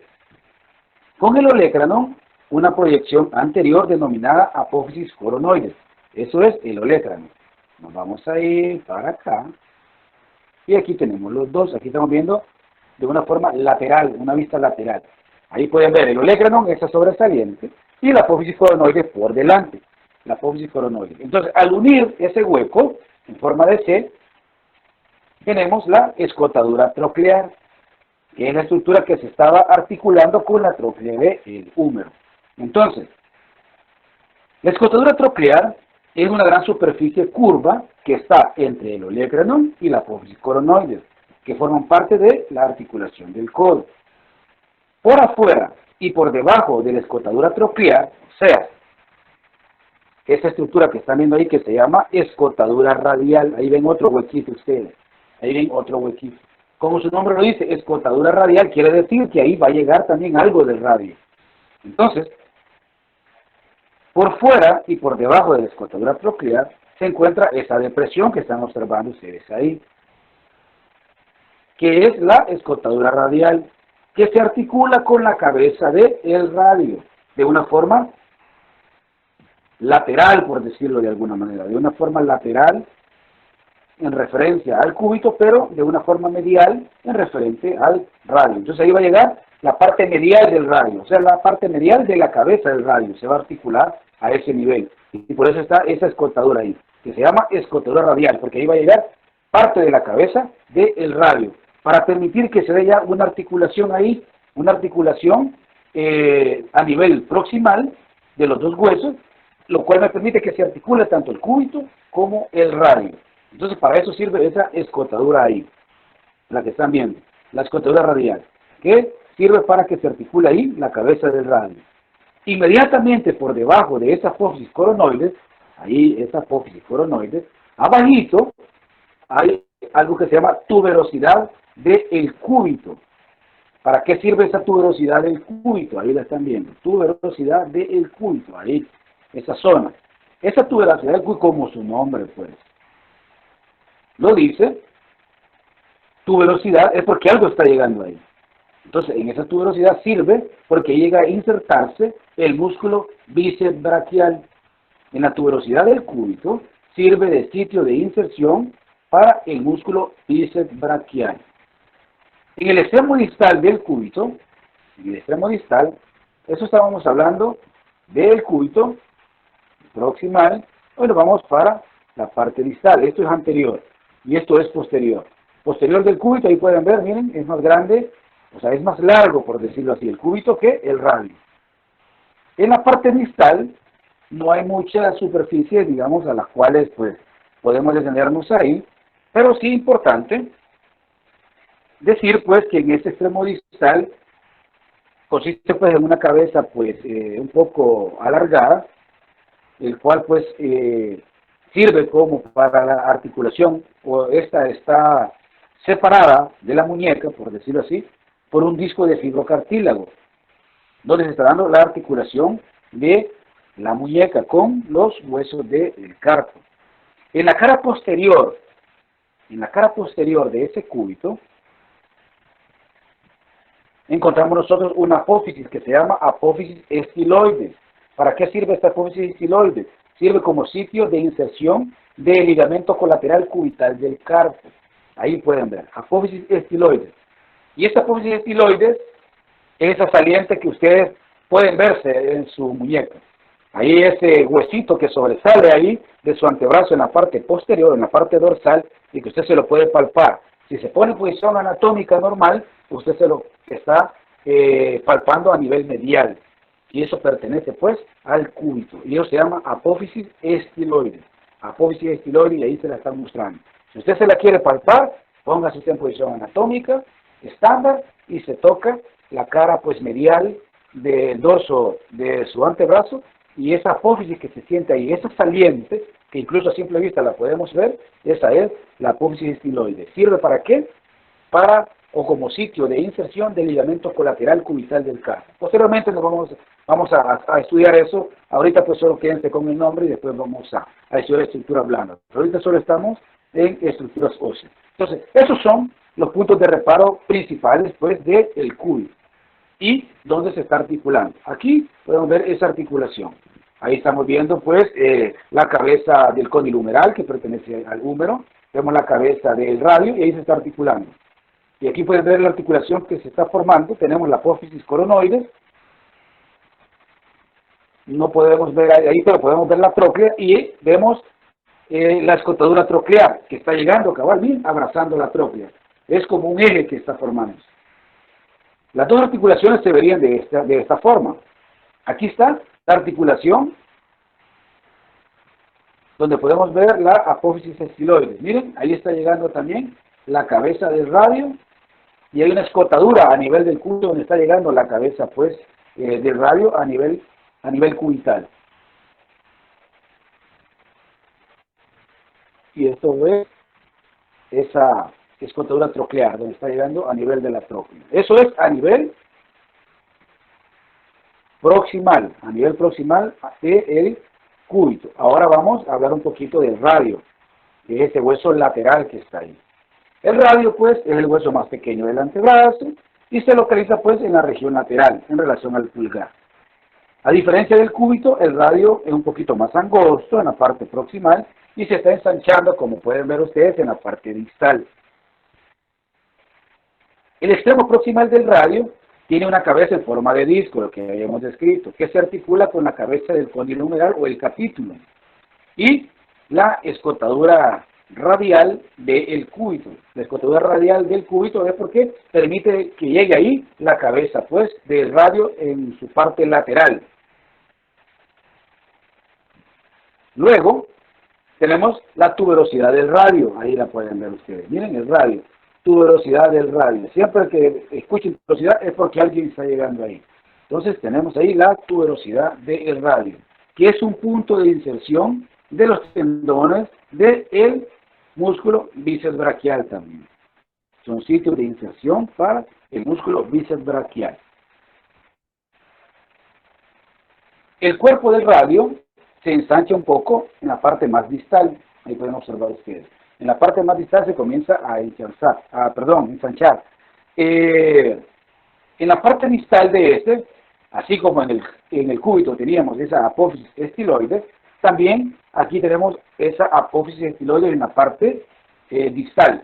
Con el olecranon, una proyección anterior denominada apófisis coronoides. Eso es el olecranon. Nos vamos a ir para acá. Y aquí tenemos los dos. Aquí estamos viendo de una forma lateral, una vista lateral. Ahí pueden ver el olecranon, esa sobresaliente, y la apófisis coronoide por delante. La apófisis coronoide. Entonces, al unir ese hueco en forma de C, tenemos la escotadura troclear, que es la estructura que se estaba articulando con la trochlea del húmero. Entonces, la escotadura troclear es una gran superficie curva que está entre el olecranon y la apófisis coronoide, que forman parte de la articulación del codo. Por afuera y por debajo de la escotadura troclear, o sea, esa estructura que están viendo ahí que se llama escotadura radial, ahí ven otro huequito ustedes, ahí ven otro huequito. Como su nombre lo dice, escotadura radial, quiere decir que ahí va a llegar también algo del radio. Entonces, por fuera y por debajo de la escotadura troclear se encuentra esa depresión que están observando ustedes ahí, que es la escotadura radial, que se articula con la cabeza del radio, de una forma lateral, por decirlo de alguna manera, de una forma lateral en referencia al cúbito, pero de una forma medial en referente al radio. Entonces ahí va a llegar la parte medial del radio, o sea, la parte medial de la cabeza del radio, se va a articular a ese nivel. Y por eso está esa escotadura ahí, que se llama escotadura radial, porque ahí va a llegar parte de la cabeza del radio, para permitir que se dé ya una articulación ahí, una articulación a nivel proximal de los dos huesos, lo cual me permite que se articule tanto el cúbito como el radio. Entonces para eso sirve esa escotadura ahí, la que están viendo, la escotadura radial, que sirve para que se articule ahí la cabeza del radio. Inmediatamente por debajo de esa apófisis coronoides, ahí esa apófisis coronoides, abajito hay algo que se llama tuberosidad del cúbito. ¿Para qué sirve esa tuberosidad del cúbito? Ahí la están viendo, tuberosidad del cúbito, ahí, esa zona. Esa tuberosidad del cúbito, como su nombre pues lo dice, tuberosidad es porque algo está llegando ahí. Entonces, en esa tuberosidad sirve porque llega a insertarse el músculo bíceps braquial. En la tuberosidad del cúbito sirve de sitio de inserción para el músculo bíceps braquial. En el extremo distal del cúbito, en el extremo distal, eso estábamos hablando del cúbito proximal. Bueno, vamos para la parte distal. Esto es anterior y esto es posterior. Posterior del cúbito, ahí pueden ver, miren, es más grande, o sea, es más largo, por decirlo así, el cúbito que el radio. En la parte distal no hay mucha superficie, digamos, a las cuales pues podemos detenernos ahí, pero sí importante decir pues que en ese extremo distal consiste pues en una cabeza pues un poco alargada, el cual pues sirve como para la articulación, o esta está separada de la muñeca, por decirlo así, por un disco de fibrocartílago, donde se está dando la articulación de la muñeca con los huesos del carpo. En la cara posterior de ese cúbito, encontramos nosotros una apófisis que se llama apófisis estiloide. ¿Para qué sirve esta apófisis estiloide? Sirve como sitio de inserción del ligamento colateral cubital del carpo. Ahí pueden ver, apófisis estiloide. Y esta apófisis estiloide es esa saliente que ustedes pueden verse en su muñeca. Ahí ese huesito que sobresale ahí de su antebrazo en la parte posterior, en la parte dorsal, y que usted se lo puede palpar. Si se pone en posición anatómica normal, usted se lo está palpando a nivel medial. Y eso pertenece pues al cúbito. Y eso se llama apófisis estiloide. Apófisis estiloide, y ahí se la están mostrando. Si usted se la quiere palpar, Póngase usted en posición anatómica, estándar, y se toca la cara pues medial del dorso de su antebrazo, y esa apófisis que se siente ahí, esa saliente, que incluso a simple vista la podemos ver, esa es la apófisis estiloide. ¿Sirve para qué? Para o como sitio de inserción del ligamento colateral cubital del carpo. Posteriormente nos vamos a estudiar eso. Ahorita pues solo quédense con el nombre y después vamos a estudiar estructuras blandas. Pero ahorita solo estamos en estructuras óseas. Entonces, esos son los puntos de reparo principales pues del cúbito. ¿Y dónde se está articulando? Aquí podemos ver esa articulación. Ahí estamos viendo pues la cabeza del cóndilo humeral que pertenece al húmero. Vemos la cabeza del radio y ahí se está articulando. Y aquí pueden ver la articulación que se está formando. Tenemos la apófisis coronoides. No podemos ver ahí, pero podemos ver la tróclea y vemos la escotadura troclear que está llegando cabal bien abrazando la tróclea. Es como un eje que está formando. Las dos articulaciones se verían de esta forma. Aquí está la articulación donde podemos ver la apófisis estiloide. Miren, ahí está llegando también la cabeza del radio y hay una escotadura a nivel del cúbito donde está llegando la cabeza pues del radio a nivel cubital. Y esto es esa escotadura troclear donde está llegando a nivel de la tróclea. Eso es a nivel proximal del cúbito. Ahora vamos a hablar un poquito del radio, de ese hueso lateral que está ahí. El radio, pues, es el hueso más pequeño del antebrazo y se localiza, pues, en la región lateral, en relación al pulgar. A diferencia del cúbito, el radio es un poquito más angosto en la parte proximal y se está ensanchando, como pueden ver ustedes, en la parte distal. El extremo proximal del radio tiene una cabeza en forma de disco, lo que habíamos descrito, que se articula con la cabeza del cóndilo humeral o el capítulo. Y la escotadura radial del cúbito. La escotadura radial del cúbito es porque permite que llegue ahí la cabeza pues del radio en su parte lateral. Luego tenemos la tuberosidad del radio, ahí la pueden ver ustedes. Miren el radio, tuberosidad del radio. Siempre que escuchen tuberosidad es porque alguien está llegando ahí. Entonces tenemos ahí la tuberosidad del radio, que es un punto de inserción de los tendones del músculo bíceps braquial también. Son sitios de inserción para el músculo bíceps braquial. El cuerpo del radio se ensancha un poco en la parte más distal. Ahí pueden observar ustedes. En la parte más distal se comienza a ensanchar. En la parte distal de este, así como en el cúbito teníamos esa apófisis estiloide, también aquí tenemos esa apófisis estiloide en la parte distal,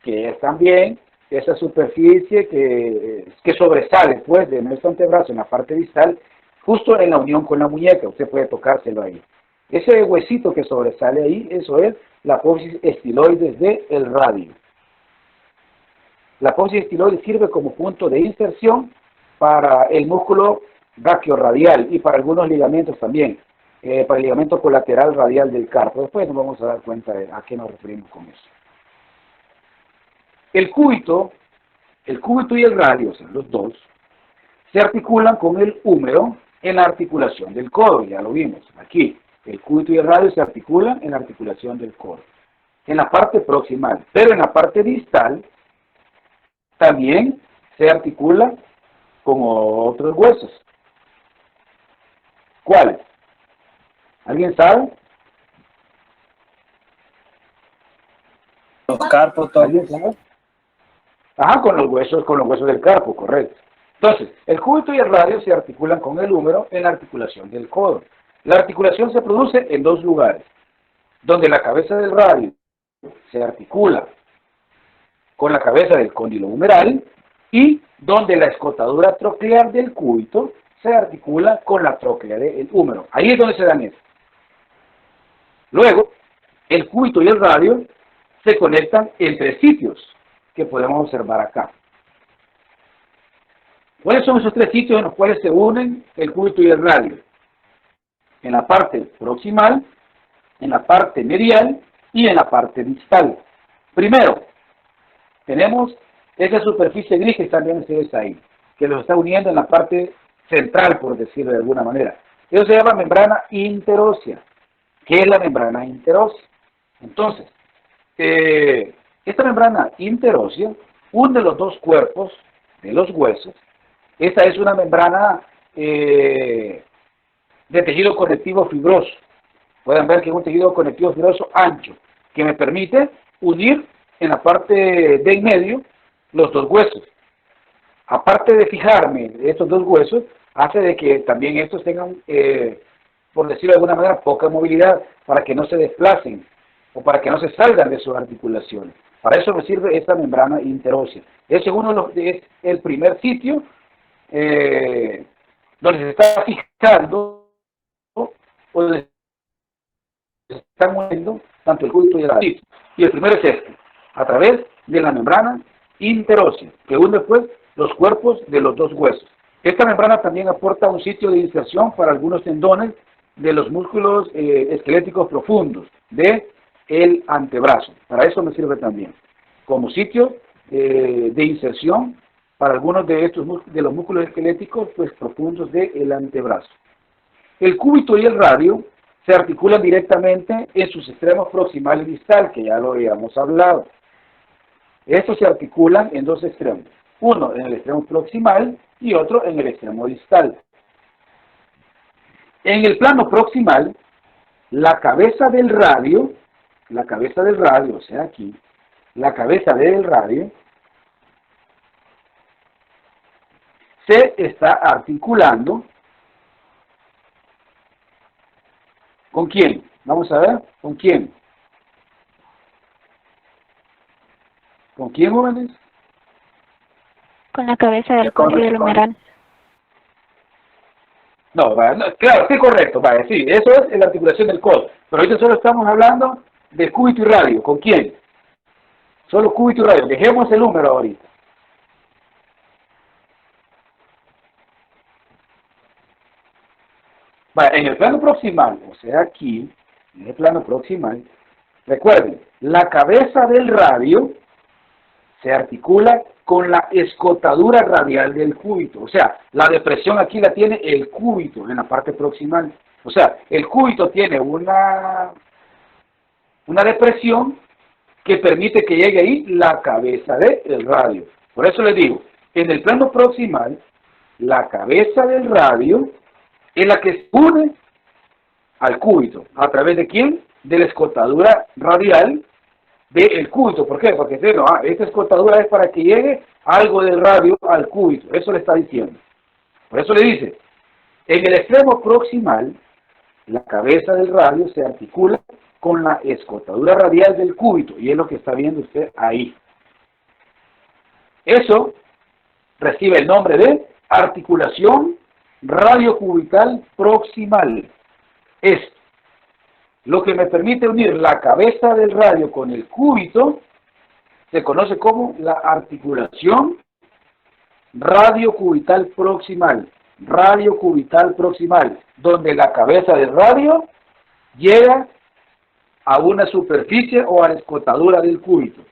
que es también esa superficie que sobresale pues de nuestro antebrazo en la parte distal, justo en la unión con la muñeca. Usted puede tocárselo ahí. Ese huesito que sobresale ahí, eso es la apófisis estiloide del radio. La apófisis estiloide sirve como punto de inserción para el músculo brachiorradial y para algunos ligamentos también. Para el ligamento colateral radial del carpo. Después nos vamos a dar cuenta de a qué nos referimos con eso. El cúbito y el radio, o sea, los dos, se articulan con el húmero en la articulación del codo. Ya lo vimos aquí. El cúbito y el radio se articulan en la articulación del codo, en la parte proximal. Pero en la parte distal también se articula con otros huesos. ¿Cuáles? ¿Alguien sabe? Los carpos, todos. ¿Alguien sabe? Ajá, con los huesos del carpo, correcto. Entonces, el cúbito y el radio se articulan con el húmero en la articulación del codo. La articulación se produce en dos lugares, donde la cabeza del radio se articula con la cabeza del cóndilo humeral y donde la escotadura troclear del cúbito se articula con la tróclea del húmero. Ahí es donde se dan eso. Luego, el cúbito y el radio se conectan en tres sitios que podemos observar acá. ¿Cuáles son esos tres sitios en los cuales se unen el cúbito y el radio? En la parte proximal, en la parte medial y en la parte distal. Primero, tenemos esa superficie gris que también ustedes ahí, que los está uniendo en la parte central, por decirlo de alguna manera. Eso se llama membrana interósea. ¿Qué es la membrana interósea? Entonces, esta membrana interósea une los dos cuerpos de los huesos. Esta es una membrana de tejido conectivo fibroso. Pueden ver que es un tejido conectivo fibroso ancho, que me permite unir en la parte de en medio los dos huesos. Aparte de fijarme estos dos huesos, hace de que también estos tengan, por decirlo de alguna manera, poca movilidad, para que no se desplacen o para que no se salgan de sus articulaciones. Para eso me sirve esta membrana interósea. Ese es el primer sitio donde se está fijando o donde se están moviendo tanto el cúbito y el radito. Y el primero es este, a través de la membrana interósea, que une pues los cuerpos de los dos huesos. Esta membrana también aporta un sitio de inserción para algunos tendones de los músculos esqueléticos profundos de el antebrazo. Para eso me sirve también, como sitio de inserción para algunos de los músculos esqueléticos pues, profundos del antebrazo. El cúbito y el radio se articulan directamente en sus extremos proximal y distal, que ya lo habíamos hablado. Estos se articulan en dos extremos, uno en el extremo proximal y otro en el extremo distal. En el plano proximal, la cabeza del radio, o sea aquí, la cabeza del radio, se está articulando. ¿Con quién? Vamos a ver, ¿con quién? ¿Con quién, jóvenes? Con la cabeza del cordillomeral. No, claro, sí, correcto, vaya, sí, eso es la articulación del codo. Pero ahorita solo estamos hablando de cúbito y radio. ¿Con quién? Solo cúbito y radio. Dejemos el número ahorita. Vaya, en el plano proximal, o sea aquí, en el plano proximal, recuerden, la cabeza del radio se articula con la escotadura radial del cúbito. O sea, la depresión aquí la tiene el cúbito en la parte proximal. O sea, el cúbito tiene una depresión que permite que llegue ahí la cabeza del radio. Por eso les digo, en el plano proximal, la cabeza del radio es la que se une al cúbito. ¿A través de quién? De la escotadura radial del cúbito. ¿Por qué? Porque esta escotadura es para que llegue algo del radio al cúbito. Eso le está diciendo. Por eso le dice, en el extremo proximal, la cabeza del radio se articula con la escotadura radial del cúbito. Y es lo que está viendo usted ahí. Eso recibe el nombre de articulación radiocubital proximal. Esto, lo que me permite unir la cabeza del radio con el cúbito, se conoce como la articulación radiocubital proximal. Radiocubital proximal, donde la cabeza del radio llega a una superficie o a la escotadura del cúbito.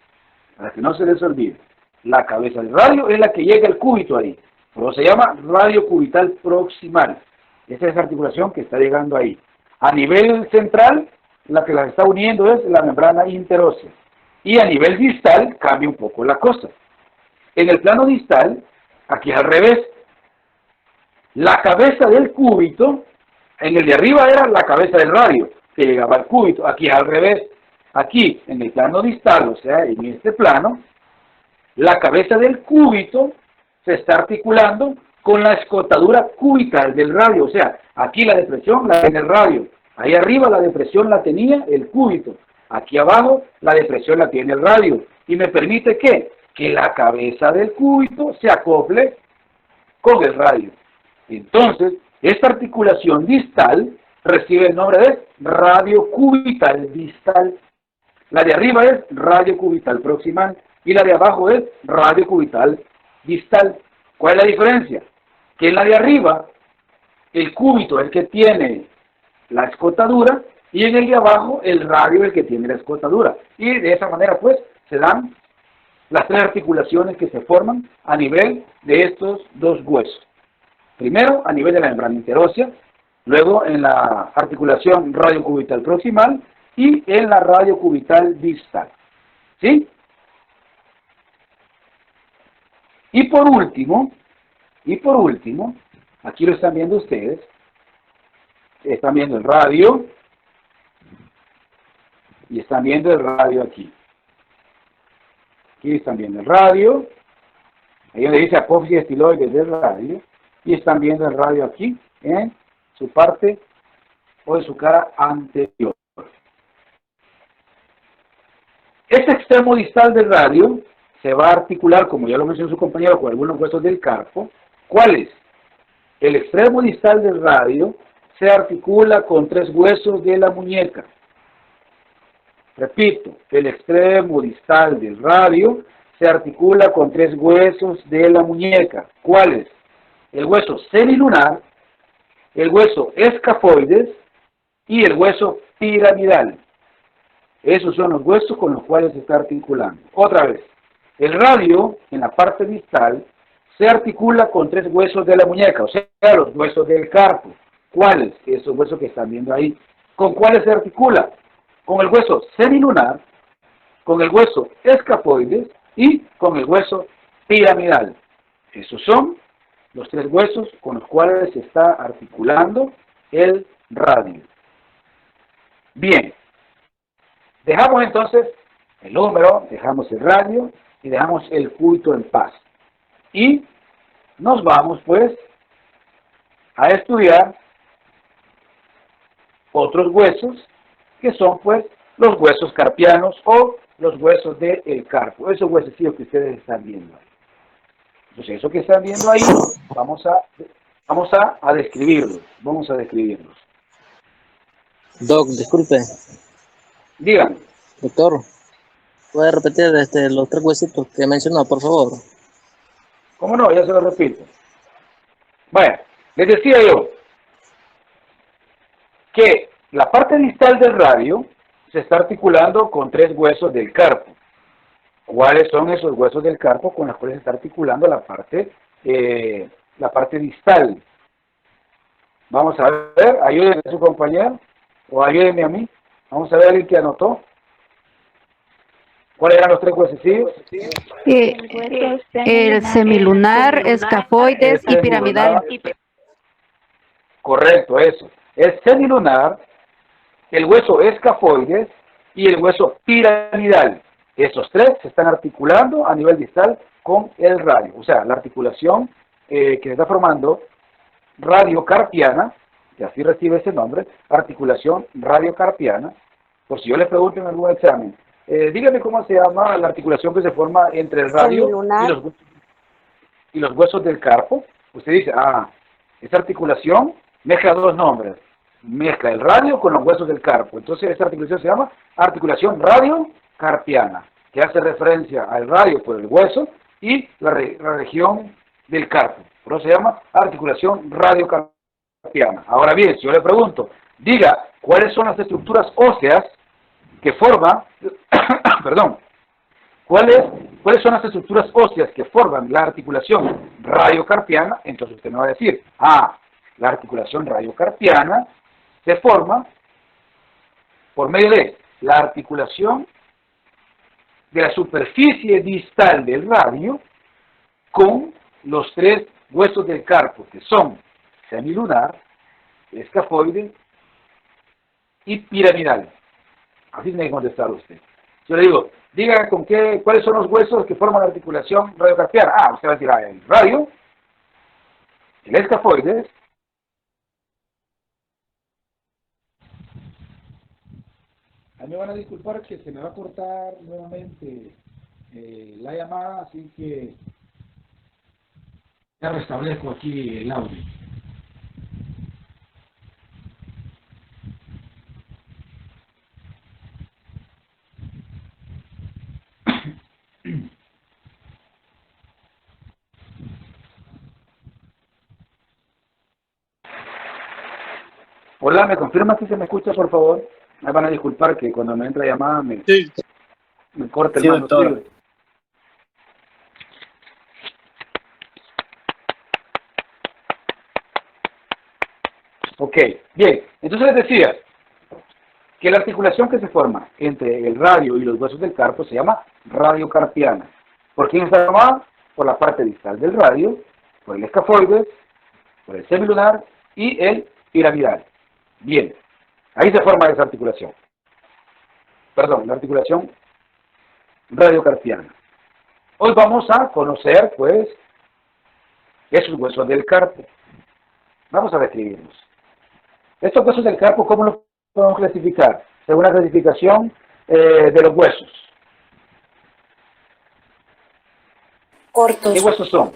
Para que no se les olvide, la cabeza del radio es la que llega al cúbito ahí. Pero se llama radiocubital proximal. Esa es la articulación que está llegando ahí. A nivel central, la que las está uniendo es la membrana interósea. Y a nivel distal cambia un poco la cosa. En el plano distal, aquí es al revés. La cabeza del cúbito, en el de arriba era la cabeza del radio, que llegaba al cúbito. Aquí es al revés. Aquí, en el plano distal, o sea, en este plano, la cabeza del cúbito se está articulando con la escotadura cubital del radio. O sea, aquí la depresión la tiene el radio. Ahí arriba la depresión la tenía el cúbito. Aquí abajo la depresión la tiene el radio. Y me permite ¿qué? Que la cabeza del cúbito se acople con el radio. Entonces, esta articulación distal recibe el nombre de radiocubital distal. La de arriba es radiocubital proximal y la de abajo es radiocubital distal. ¿Cuál es la diferencia? Que en la de arriba, el cúbito es el que tiene la escotadura y en el de abajo, el radio es el que tiene la escotadura. Y de esa manera, pues, se dan las tres articulaciones que se forman a nivel de estos dos huesos. Primero, a nivel de la membrana interósea, luego en la articulación radiocubital proximal y en la radiocubital distal. ¿Sí? Y por último, aquí lo están viendo ustedes, están viendo el radio y están viendo el radio aquí. Aquí están viendo el radio, ahí donde dice apófisis estiloides del radio, y están viendo el radio aquí en su parte o en su cara anterior. Este extremo distal del radio se va a articular, como ya lo mencionó su compañero, con algunos huesos del carpo. ¿Cuál es? El extremo distal del radio se articula con tres huesos de la muñeca. Repito, el extremo distal del radio se articula con tres huesos de la muñeca. ¿Cuáles? El hueso semilunar, el hueso escafoides y el hueso piramidal. Esos son los huesos con los cuales se está articulando. Otra vez, el radio en la parte distal se articula con tres huesos de la muñeca, o sea, los huesos del carpo. ¿Cuáles? Esos huesos que están viendo ahí. ¿Con cuáles se articula? Con el hueso semilunar, con el hueso escafoides y con el hueso piramidal. Esos son los tres huesos con los cuales se está articulando el radio. Bien, dejamos entonces el húmero, dejamos el radio y dejamos el cúbito en paz. Y nos vamos pues a estudiar otros huesos que son pues los huesos carpianos o los huesos del carpo, esos huesecillos que ustedes están viendo ahí. Entonces, eso que están viendo ahí, vamos a describirlos, Doc, disculpe. Díganme. Doctor, ¿puede repetir los tres huesitos que mencionó, por favor? ¿Cómo no? Ya se lo repito. Bueno, les decía yo que la parte distal del radio se está articulando con tres huesos del carpo. ¿Cuáles son esos huesos del carpo con los cuales se está articulando la parte distal? Vamos a ver, ayúdenme a su compañero o ayúdenme a mí. Vamos a ver alguien que anotó. ¿Cuáles eran los tres huesecillos? El semilunar, escafoides y piramidal. Correcto, eso. El semilunar, el hueso escafoides y el hueso piramidal. Esos tres se están articulando a nivel distal con el radio. O sea, la articulación que se está formando radiocarpiana, que así recibe ese nombre, articulación radiocarpiana. Por si yo les pregunto en algún examen, dígame cómo se llama la articulación que se forma entre el radio y los huesos del carpo. Usted dice, esa articulación mezcla dos nombres. Mezcla el radio con los huesos del carpo. Entonces, esta articulación se llama articulación radiocarpiana, que hace referencia al radio por el hueso y la región del carpo. Por eso se llama articulación radiocarpiana. Ahora bien, si yo le pregunto, diga, ¿cuáles son las estructuras óseas que forman, ¿cuáles son las estructuras óseas que forman la articulación radiocarpiana? Entonces usted me va a decir, la articulación radiocarpiana se forma por medio de la articulación de la superficie distal del radio con los tres huesos del carpo, que son semilunar, escafoide y piramidal. Así tiene que contestar usted. Yo le digo, diga cuáles son los huesos que forman la articulación radiocarpiana. Usted va a decir, el radio, el escafoide. A mí me van a disculpar que se me va a cortar nuevamente la llamada, así que ya restablezco aquí el audio. Hola, ¿me confirma si se me escucha, por favor? Me van a disculpar que cuando me entra llamada me corte el mano. Ok, bien. Entonces les decía que la articulación que se forma entre el radio y los huesos del carpo se llama radiocarpiana. ¿Por quién está formada? Por la parte distal del radio, por el escafoides, por el semilunar y el piramidal. Bien, ahí se forma esa articulación. Perdón, la articulación radiocarpiana. Hoy vamos a conocer, pues, esos huesos del carpo. Vamos a describirlos. Estos huesos del carpo, ¿cómo los podemos clasificar? Según la clasificación de los huesos. Cortos. ¿Qué huesos son?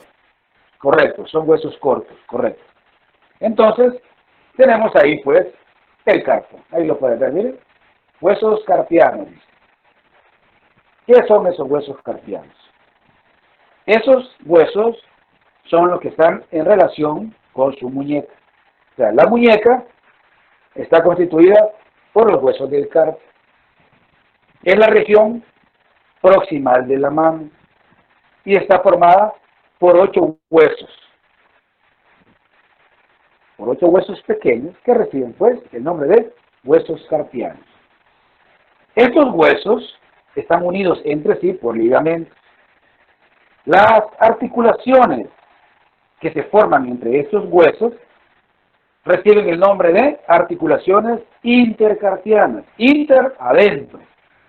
Correcto, son huesos cortos, correcto. Entonces, tenemos ahí, pues, el carpo. Ahí lo pueden ver, miren. Huesos carpianos. ¿Qué son esos huesos carpianos? Esos huesos son los que están en relación con su muñeca. O sea, la muñeca está constituida por los huesos del carpo. Es la región proximal de la mano y está formada por 8 huesos. Por 8 huesos pequeños que reciben, pues, el nombre de huesos carpianos. Estos huesos están unidos entre sí por ligamentos. Las articulaciones que se forman entre estos huesos reciben el nombre de articulaciones intercarpianas. Inter, adentro.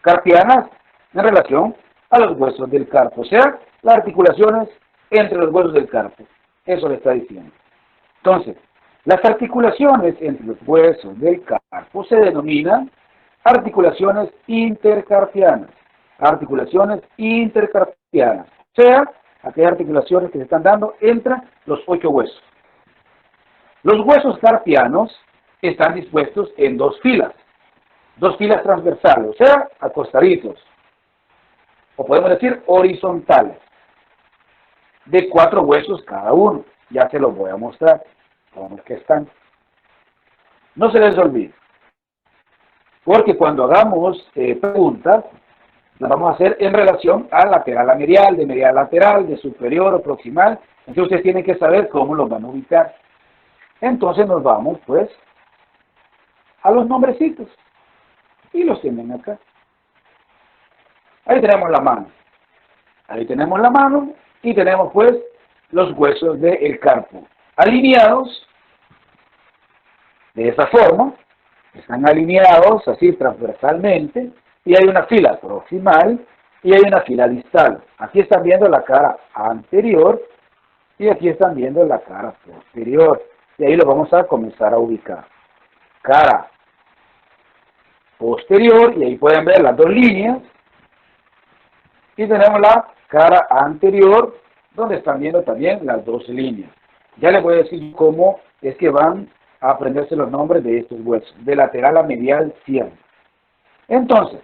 Carpianas en relación a los huesos del carpo. O sea, las articulaciones entre los huesos del carpo. Eso le está diciendo. Entonces, las articulaciones entre los huesos del carpo se denominan articulaciones intercarpianas. Articulaciones intercarpianas. O sea, aquellas articulaciones que se están dando entre los 8 huesos. Los huesos carpianos están dispuestos en 2 filas. 2 filas transversales, o sea, acostaditos. O podemos decir horizontales. De 4 huesos cada uno. Ya se los voy a mostrar. Como que están. No se les olvide. Porque cuando hagamos preguntas, las vamos a hacer en relación a lateral a medial, de medial a lateral, de superior o proximal. Entonces ustedes tienen que saber cómo los van a ubicar. Entonces nos vamos, pues, a los nombrecitos. Y los tienen acá. Ahí tenemos la mano. Ahí tenemos la mano y tenemos, pues, los huesos del carpo. Alineados de esa forma. Están alineados así transversalmente. Y hay una fila proximal y hay una fila distal. Aquí están viendo la cara anterior y aquí están viendo la cara posterior. Y ahí lo vamos a comenzar a ubicar. Cara posterior, y ahí pueden ver las 2 líneas. Y tenemos la cara anterior, donde están viendo también las 2 líneas. Ya les voy a decir cómo es que van a aprenderse los nombres de estos huesos. De lateral a medial siempre. Entonces,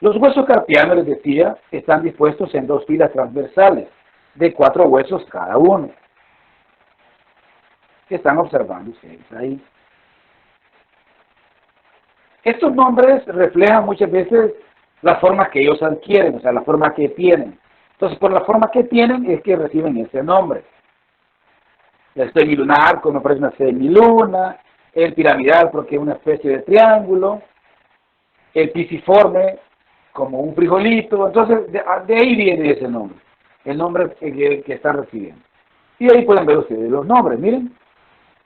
los huesos carpianos, les decía, están dispuestos en 2 filas transversales, de 4 huesos cada uno. Que están observando ustedes ahí. Estos nombres reflejan muchas veces la forma que ellos adquieren, o sea, la forma que tienen. Entonces, por la forma que tienen es que reciben ese nombre. El semilunar, como parece una semiluna, el piramidal, porque es una especie de triángulo, el pisiforme, como un frijolito. Entonces, de ahí viene ese nombre, el nombre que están recibiendo. Y ahí pueden ver ustedes los nombres, miren.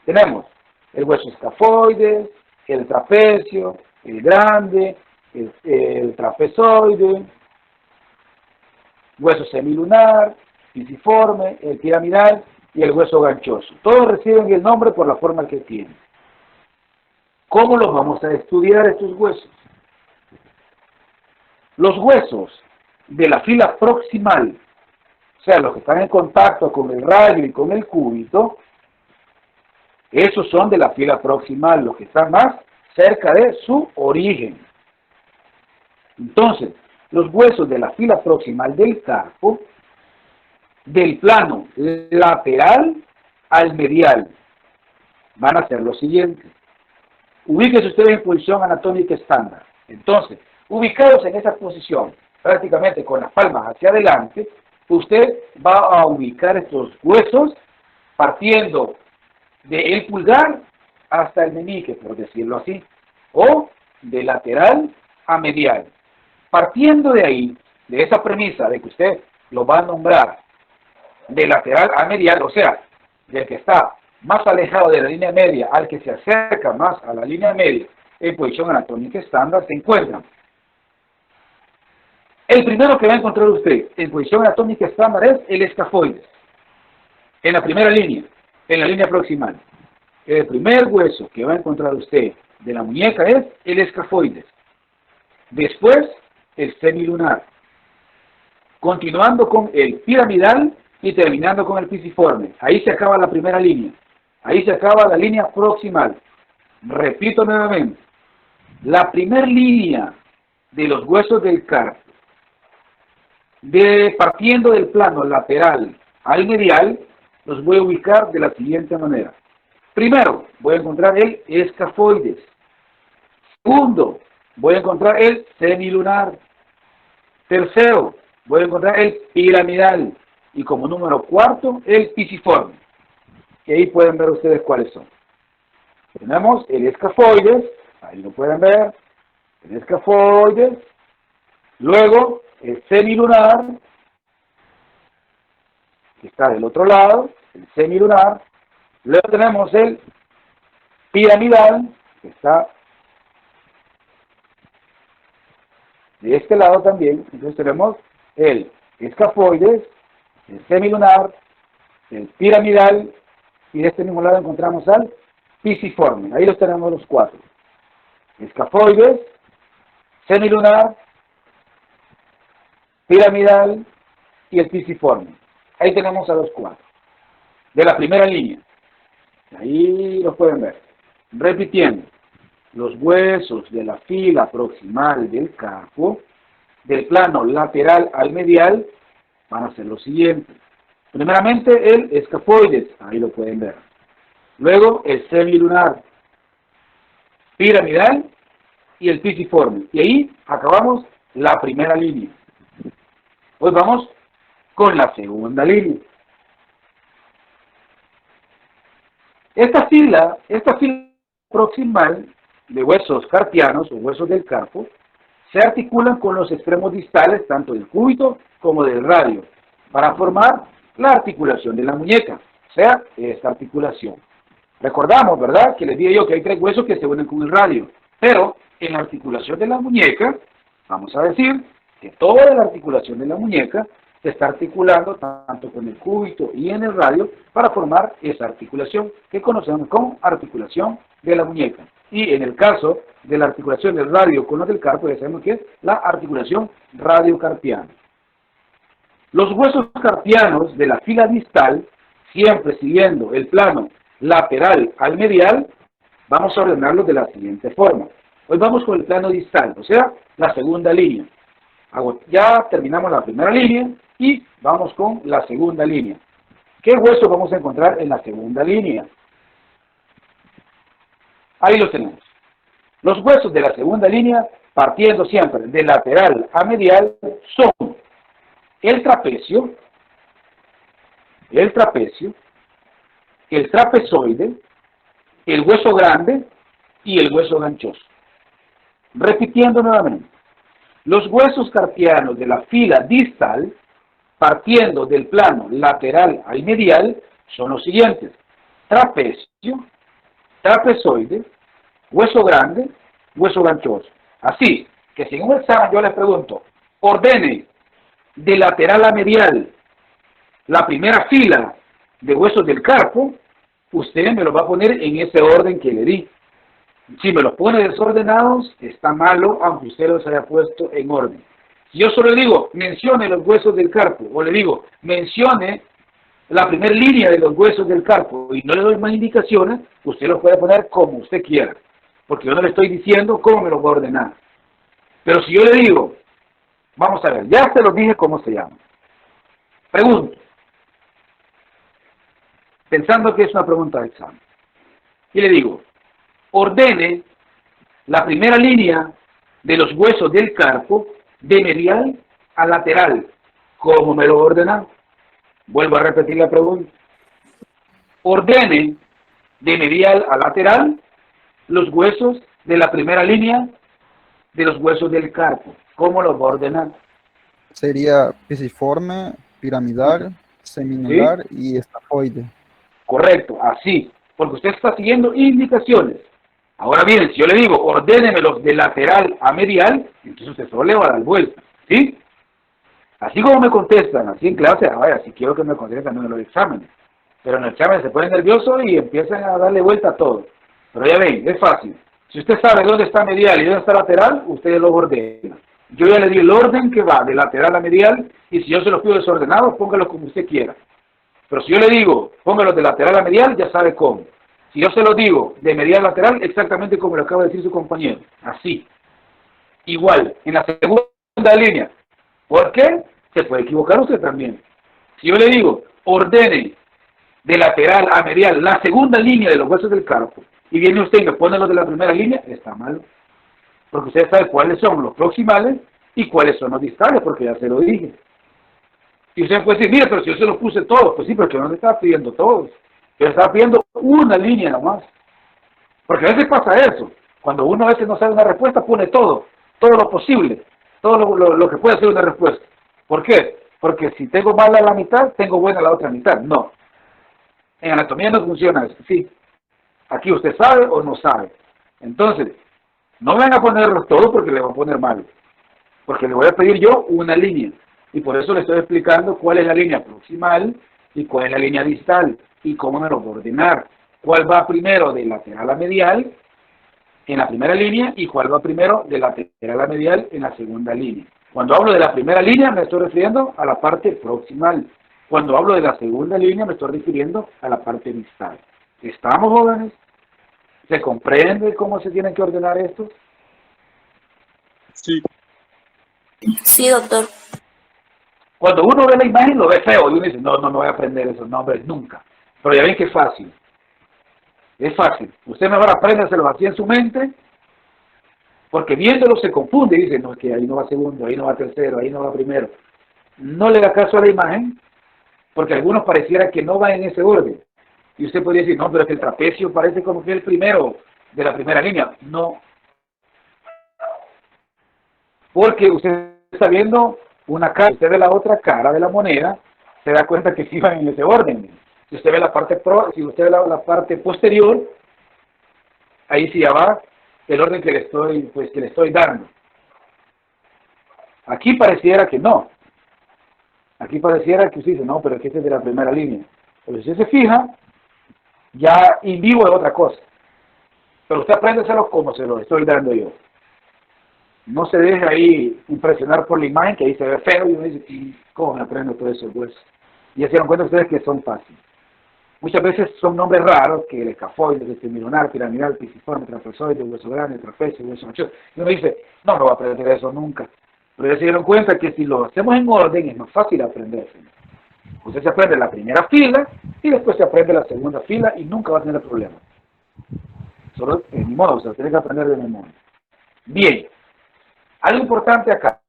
Tenemos el hueso escafoides, el trapecio, el grande, el trapezoide, hueso semilunar, pisiforme, el piramidal y el hueso ganchoso. Todos reciben el nombre por la forma que tienen. ¿Cómo los vamos a estudiar estos huesos? Los huesos de la fila proximal, o sea, los que están en contacto con el radio y con el cúbito, esos son de la fila proximal, los que están más cerca de su origen. Entonces, los huesos de la fila proximal del carpo, del plano lateral al medial, van a ser los siguientes. Ubíquense ustedes en posición anatómica estándar. Entonces, ubicados en esa posición, prácticamente con las palmas hacia adelante, usted va a ubicar estos huesos partiendo del pulgar hasta el meñique, por decirlo así, o de lateral a medial. Partiendo de ahí, de esa premisa de que usted lo va a nombrar de lateral a medial, o sea, del que está más alejado de la línea media al que se acerca más a la línea media en posición anatómica estándar, se encuentran. El primero que va a encontrar usted en posición anatómica estándar es el escafoides, en la primera línea, en la línea proximal. El primer hueso que va a encontrar usted de la muñeca es el escafoides. Después, el semilunar. Continuando con el piramidal y terminando con el pisiforme. Ahí se acaba la primera línea. Ahí se acaba la línea proximal. Repito nuevamente. La primera línea de los huesos del carpo, partiendo del plano lateral al medial, los voy a ubicar de la siguiente manera. Primero, voy a encontrar el escafoides. Segundo, voy a encontrar el semilunar. Tercero, voy a encontrar el piramidal. Y como número cuarto, el pisiforme. Y ahí pueden ver ustedes cuáles son. Tenemos el escafoides, ahí lo pueden ver, el escafoides. Luego, el semilunar, que está del otro lado, el semilunar. Luego tenemos el piramidal, que está de este lado también. Entonces tenemos el escafoides, el semilunar, el piramidal, y de este mismo lado encontramos al pisiforme. Ahí los tenemos los cuatro. Escafoides, semilunar, piramidal y el pisiforme. Ahí tenemos a los cuatro. De la primera línea. Ahí los pueden ver. Repitiendo. Los huesos de la fila proximal del carpo, del plano lateral al medial, van a ser los siguientes. Primeramente el escafoides, ahí lo pueden ver. Luego el semilunar, piramidal y el pisiforme. Y ahí acabamos la primera línea. Hoy vamos con la segunda línea. Esta fila proximal de huesos carpianos o huesos del carpo se articulan con los extremos distales tanto del cúbito como del radio para formar la articulación de la muñeca, o sea, esta articulación. Recordamos, ¿verdad?, que les dije yo que hay tres huesos que se unen con el radio, pero en la articulación de la muñeca, vamos a decir que toda la articulación de la muñeca se está articulando tanto con el cúbito y en el radio para formar esa articulación que conocemos como articulación de la muñeca. Y en el caso de la articulación del radio con la del carpo, ya sabemos que es la articulación radiocarpiana. Los huesos carpianos de la fila distal, siempre siguiendo el plano lateral al medial, vamos a ordenarlos de la siguiente forma. Hoy vamos con el plano distal, o sea, la segunda línea. Ya terminamos la primera línea y vamos con la segunda línea. ¿Qué huesos vamos a encontrar en la segunda línea? Ahí los tenemos. Los huesos de la segunda línea, partiendo siempre de lateral a medial, son el trapecio, el trapezoide, el hueso grande y el hueso ganchoso. Repitiendo nuevamente, los huesos carpianos de la fila distal, partiendo del plano lateral al medial, son los siguientes: trapecio, trapezoide, hueso grande, hueso ganchoso. Así que si en un examen yo les pregunto, ordene de lateral a medial la primera fila de huesos del carpo, usted me lo va a poner en ese orden que le di. Si me los pone desordenados, está malo, aunque usted los haya puesto en orden. Si yo solo le digo, mencione los huesos del carpo, o le digo, mencione la primera línea de los huesos del carpo, y no le doy más indicaciones, usted los puede poner como usted quiera, porque yo no le estoy diciendo cómo me los va a ordenar. Pero si yo le digo, vamos a ver, ya se los dije cómo se llama. Pregunto, pensando que es una pregunta de examen, y le digo, ordene la primera línea de los huesos del carpo de medial a lateral. ¿Cómo me lo ordena? Vuelvo a repetir la pregunta. Ordene de medial a lateral, los huesos de la primera línea de los huesos del carpo. ¿Cómo los va a ordenar? Sería pisiforme, piramidal, seminular y estafoide. Correcto, así, porque usted está siguiendo indicaciones. Ahora bien, si yo le digo, ordénemelos de lateral a medial, entonces usted solo le va a dar vuelta, ¿sí? Así como me contestan, así en clase, vaya, si quiero que me contesten también en los exámenes. Pero en el examen se ponen nerviosos y empiezan a darle vuelta a todo. Pero ya ven, es fácil. Si usted sabe dónde está medial y dónde está lateral, usted lo ordena. Yo ya le di el orden que va de lateral a medial, y si yo se los pido desordenados, póngalo como usted quiera. Pero si yo le digo, póngalo de lateral a medial, ya sabe cómo. Si yo se los digo de medial a lateral, exactamente como lo acaba de decir su compañero. Así. Igual, en la segunda línea. ¿Por qué? Se puede equivocar usted también. Si yo le digo, ordene de lateral a medial la segunda línea de los huesos del carpo, y viene usted y me pone los de la primera línea, está mal. Porque usted sabe cuáles son los proximales y cuáles son los distales, porque ya se lo dije. Y usted puede decir, mira, pero si yo se los puse todos, pues sí, pero yo no le estaba pidiendo todos. Yo le estaba pidiendo una línea nomás. Porque a veces pasa eso. Cuando uno a veces no sabe una respuesta, pone todo lo posible, todo lo que puede ser una respuesta. ¿Por qué? Porque si tengo mala la mitad, tengo buena la otra mitad. No. En anatomía no funciona eso, sí. Aquí usted sabe o no sabe. Entonces, no me van a ponerlos todos porque le voy a poner mal. Porque le voy a pedir yo una línea. Y por eso le estoy explicando cuál es la línea proximal y cuál es la línea distal. Y cómo me lo voy a ordenar. Cuál va primero de lateral a medial en la primera línea y cuál va primero de lateral a medial en la segunda línea. Cuando hablo de la primera línea me estoy refiriendo a la parte proximal. Cuando hablo de la segunda línea me estoy refiriendo a la parte distal. ¿Estamos, jóvenes? ¿Se comprende cómo se tienen que ordenar estos? Sí. Sí, doctor. Cuando uno ve la imagen lo ve feo y uno dice, no voy a aprender esos nombres nunca. Pero ya ven que es fácil. Es fácil. Usted mejor apréndaselo así en su mente, porque viéndolo se confunde y dice, no, es que ahí no va segundo, ahí no va tercero, ahí no va primero. No le da caso a la imagen, porque algunos pareciera que no va en ese orden. Y usted podría decir, no, pero es que el trapecio parece como que es el primero de la primera línea. No. Porque usted está viendo una cara, usted ve la otra cara de la moneda, se da cuenta que sí van en ese orden. Si usted ve la parte la parte posterior, ahí sí ya va el orden que le estoy dando. Aquí pareciera que no. Aquí pareciera que usted dice, no, pero es que este es de la primera línea. Pero si usted se fija, ya en vivo es otra cosa. Pero usted apréndeselo como se lo estoy dando yo. No se deje ahí impresionar por la imagen, que ahí se ve feo, y uno dice, ¿cómo me aprendo todo eso? Pues, y ya se dan cuenta ustedes que son fáciles. Muchas veces son nombres raros, que el escafoide, semilunar, piramidal, pisiforme, trapezoide, hueso grande, trapecio, hueso macho. Y uno dice, no voy a aprender eso nunca. Pero ya se dieron cuenta que si lo hacemos en orden es más fácil aprenderse. Usted se aprende la primera fila y después se aprende la segunda fila y nunca va a tener problemas. Solo de mi modo, o sea, tiene que aprender de memoria. Bien, algo importante acá.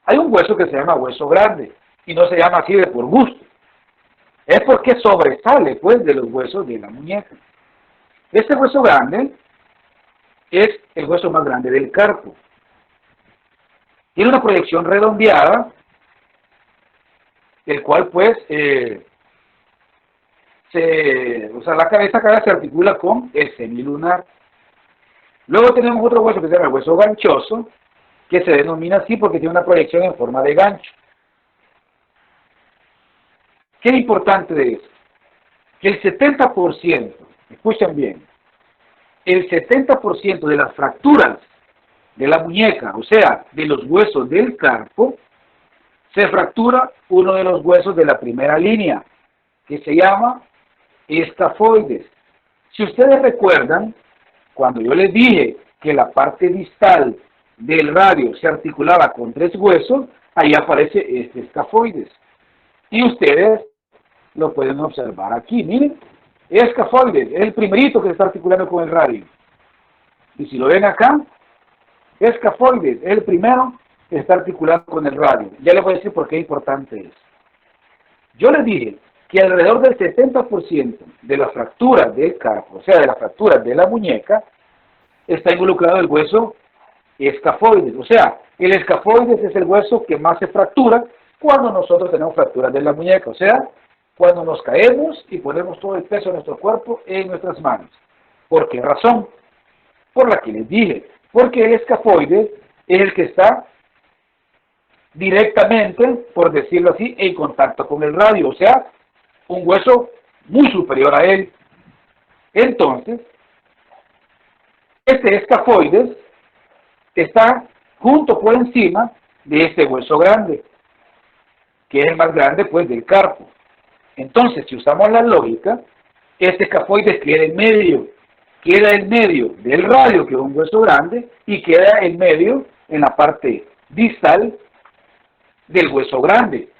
Hay un hueso que se llama hueso grande y no se llama así de por gusto. Es porque sobresale, pues, de los huesos de la muñeca. Este hueso grande es el hueso más grande del carpo. Tiene una proyección redondeada, el cual, pues, la cabeza acá se articula con el semilunar. Luego tenemos otro hueso que se llama el hueso ganchoso, que se denomina así porque tiene una proyección en forma de gancho. ¿Qué es importante de eso? Que el 70%, escuchen bien, el 70% de las fracturas de la muñeca, o sea, de los huesos del carpo, se fractura uno de los huesos de la primera línea, que se llama escafoides. Si ustedes recuerdan, cuando yo les dije que la parte distal del radio se articulaba con 3 huesos, ahí aparece este escafoides. Y ustedes lo pueden observar aquí, miren, escafoides, es el primerito que se está articulando con el radio. Y si lo ven acá, escafoides, es el primero que está articulando con el radio. Ya les voy a decir por qué importante es. Yo les dije que alrededor del 70% de las fracturas del carpo, o sea, de las fracturas de la muñeca, está involucrado el hueso escafoides. O sea, el escafoides es el hueso que más se fractura cuando nosotros tenemos fracturas de la muñeca. O sea, cuando nos caemos y ponemos todo el peso de nuestro cuerpo en nuestras manos. ¿Por qué razón? Por la que les dije. Porque el escafoides es el que está directamente, por decirlo así, en contacto con el radio. O sea, un hueso muy superior a él. Entonces, este escafoides está junto por encima de este hueso grande, que es el más grande pues del carpo. Entonces, si usamos la lógica, este escafoides queda en medio del radio, que es un hueso grande, y queda en medio, en la parte distal del hueso grande.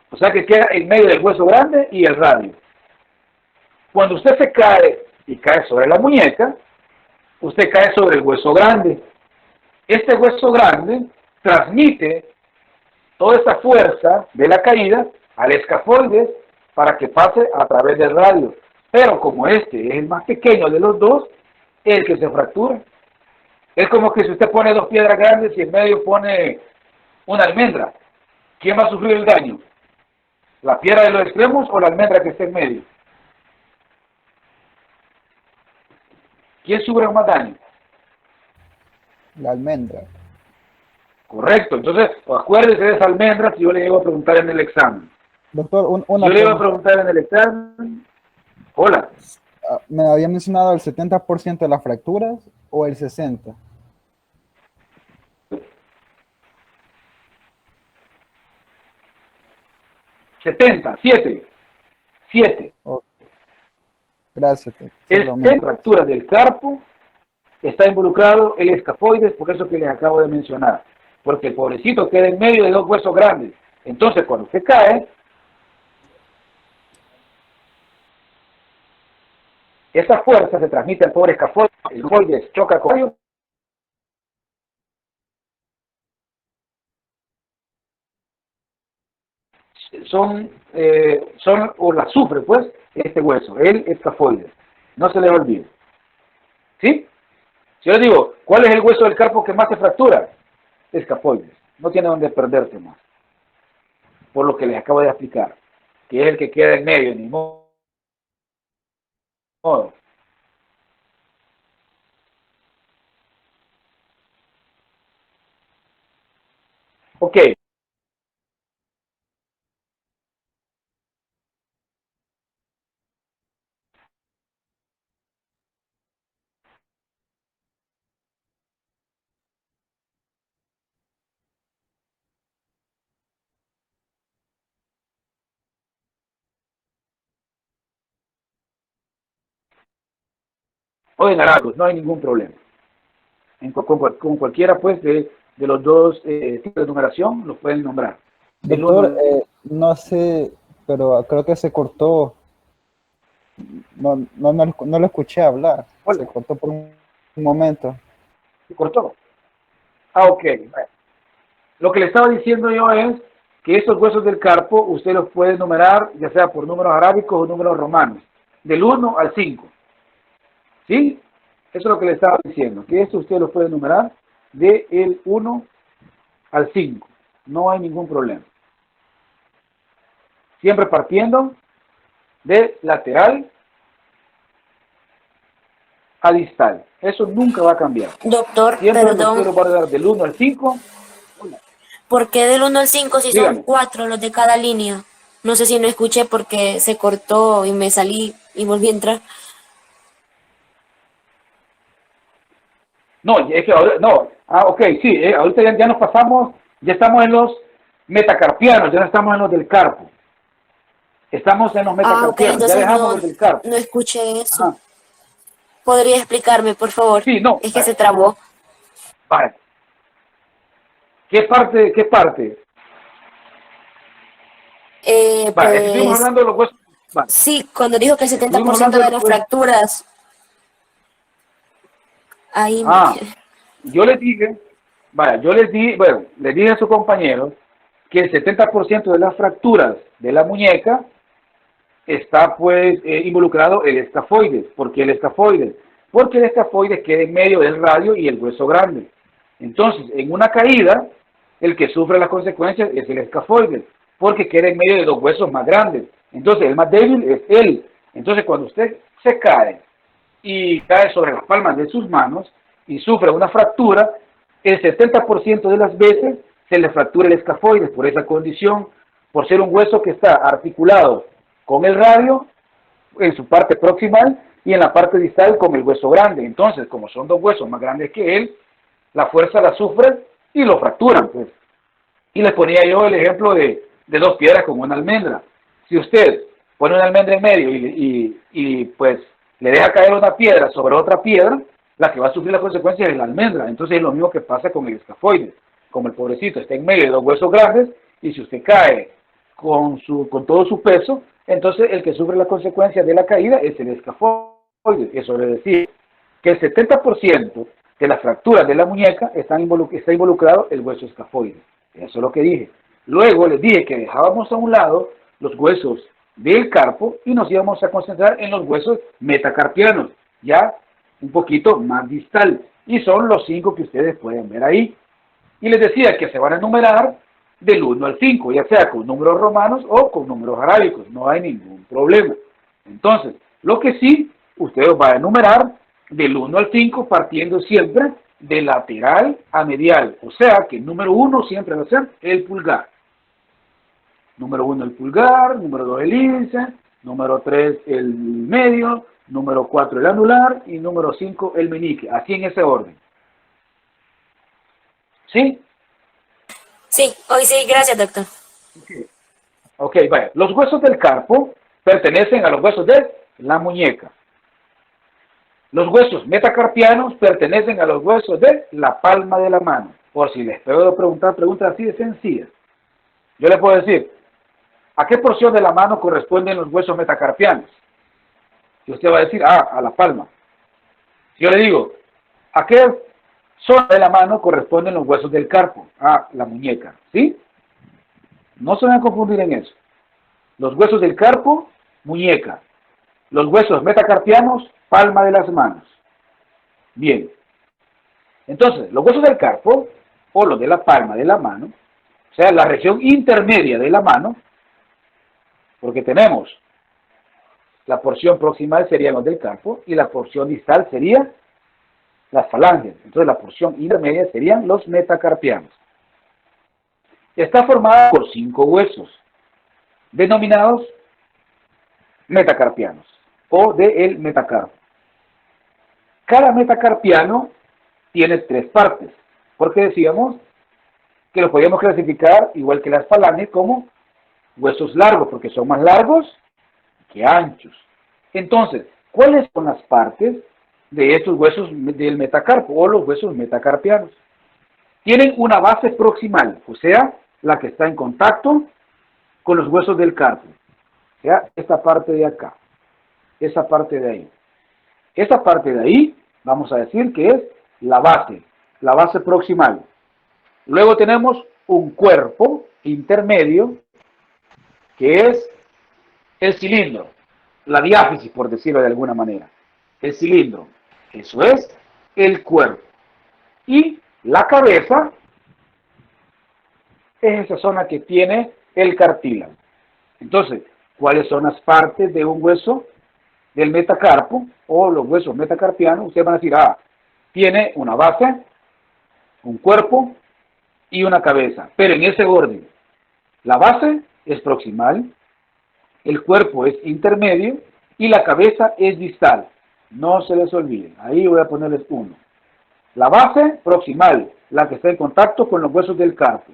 O sea que queda en medio del hueso grande y el radio. Cuando usted se cae y cae sobre la muñeca, usted cae sobre el hueso grande. Este hueso grande transmite toda esa fuerza de la caída al escafoides para que pase a través del radio. Pero como este es el más pequeño de los dos, es el que se fractura. Es como que si usted pone dos piedras grandes y en medio pone una almendra, ¿quién va a sufrir el daño? ¿La piedra de los extremos o la almendra que está en medio? ¿Quién sufre más daño? La almendra. Correcto. Entonces, acuérdese de esa almendra si yo le llego a preguntar en el examen. Doctor, una Yo le iba a pregunta. preguntar en el examen. Hola. ¿Me había mencionado el 70% de las fracturas o el 60%? Siete. Oh, gracias. En fracturas del carpo está involucrado el escafoides, por eso que les acabo de mencionar. Porque el pobrecito queda en medio de dos huesos grandes. Entonces, cuando usted cae, esa fuerza se transmite al pobre escafoides, el escafoides choca con ellos, o la sufre pues este hueso, el escafoides. No se le olvide. ¿Sí? Si yo les digo, ¿cuál es el hueso del carpo que más se fractura? Escafoides. No tiene donde perderse más. Por lo que les acabo de explicar, que es el que queda en medio, ni modo. Ok. Oigan, Aragos, no hay ningún problema. Con cualquiera pues de los dos tipos de numeración los pueden nombrar. Doctor, no sé, pero creo que se cortó. No lo escuché hablar. Hola. Se cortó por un momento. ¿Se cortó? Ah, ok. Bueno. Lo que le estaba diciendo yo es que estos huesos del carpo usted los puede numerar ya sea por números arábicos o números romanos, del 1 al 5. ¿Sí? Eso es lo que le estaba diciendo, que esto usted lo puede numerar del 1 al 5. No hay ningún problema. Siempre partiendo de lateral a distal. Eso nunca va a cambiar. Doctor, Siempre perdón, usted lo va a dar del 1 al 5. ¿por qué del 1 al 5 si Dígame. son 4 los de cada línea? No sé si no escuché porque se cortó y me salí y volví a entrar. No, es que ahora, no. Ah, ok, sí, ahorita ya nos pasamos, ya estamos en los metacarpianos, ya no estamos en los del carpo. Estamos en los Ok, metacarpianos, ya entonces dejamos los del carpo. no escuché eso. Ajá. ¿Podría explicarme, por favor? Sí, no. Es que se trabó. Vale. ¿Qué parte? Vale, Pues, estuvimos hablando de los huesos. Vale. sí, cuando dijo que el Estuvimos 70% hablando de de las los- fracturas, ahí Ah, yo les dije, vaya, les dije a su compañero que el 70% de las fracturas de la muñeca está pues involucrado el escafoides. ¿Por qué el escafoides? Porque el escafoides queda en medio del radio y el hueso grande. Entonces, en una caída, el que sufre las consecuencias es el escafoides, porque queda en medio de dos huesos más grandes. Entonces, el más débil es él. Entonces, cuando usted se cae y cae sobre las palmas de sus manos y sufre una fractura, el 70% de las veces se le fractura el escafoides por esa condición, por ser un hueso que está articulado con el radio en su parte proximal y en la parte distal con el hueso grande. Entonces, como son dos huesos más grandes que él, la fuerza la sufre y lo fracturan, pues. Y les ponía yo el ejemplo de dos piedras con una almendra. Si usted pone una almendra en medio y pues le deja caer una piedra sobre otra piedra, la que va a sufrir las consecuencias es la almendra. Entonces es lo mismo que pasa con el escafoides. Como el pobrecito está en medio de dos huesos grandes, y si usted cae con todo su peso, entonces el que sufre las consecuencias de la caída es el escafoides. Eso quiere decir que el 70% de las fracturas de la muñeca está involucrado el hueso escafoides. Eso es lo que dije. Luego les dije que dejábamos a un lado los huesos del carpo y nos íbamos a concentrar en los huesos metacarpianos, ya un poquito más distal, y son los 5 que ustedes pueden ver ahí. Y les decía que se van a enumerar del 1 al 5, ya sea con números romanos o con números arábicos, no hay ningún problema. Entonces, lo que sí, ustedes van a enumerar del 1 al 5 partiendo siempre de lateral a medial, o sea que el número 1 siempre va a ser el pulgar. Número 1 el pulgar, número 2 el índice, número 3 el medio, número 4 el anular y número 5 el meñique, así en ese orden. ¿Sí? Sí, hoy sí, gracias, doctor. Ok, vaya. Los huesos del carpo pertenecen a los huesos de la muñeca. Los huesos metacarpianos pertenecen a los huesos de la palma de la mano. Por si les puedo preguntar preguntas así de sencillas. Yo les puedo decir, ¿a qué porción de la mano corresponden los huesos metacarpianos? Y usted va a decir, a la palma. Yo le digo, ¿a qué zona de la mano corresponden los huesos del carpo? A la muñeca, ¿sí? No se van a confundir en eso. Los huesos del carpo, muñeca. Los huesos metacarpianos, palma de las manos. Bien. Entonces, los huesos del carpo, o los de la palma de la mano, o sea, la región intermedia de la mano, porque tenemos la porción proximal serían los del carpo y la porción distal sería las falanges. Entonces la porción intermedia serían los metacarpianos. Está formada por 5 huesos, denominados metacarpianos, o del metacarpo. Cada metacarpiano tiene 3 partes, porque decíamos que los podíamos clasificar, igual que las falanges, como huesos largos, porque son más largos que anchos. Entonces, ¿cuáles son las partes de estos huesos del metacarpo o los huesos metacarpianos? Tienen una base proximal, o sea, la que está en contacto con los huesos del carpo. O sea, esta parte de acá, esa parte de ahí. Esa parte de ahí, vamos a decir que es la base proximal. Luego tenemos un cuerpo intermedio, que es el cilindro, la diáfisis, por decirlo de alguna manera. El cilindro, eso es el cuerpo. Y la cabeza es esa zona que tiene el cartílago. Entonces, ¿cuáles son las partes de un hueso del metacarpo o los huesos metacarpianos? Ustedes van a decir, tiene una base, un cuerpo y una cabeza, pero en ese orden. La base es proximal, el cuerpo es intermedio y la cabeza es distal. No se les olvide, ahí voy a ponerles 1. La base proximal, la que está en contacto con los huesos del carpo.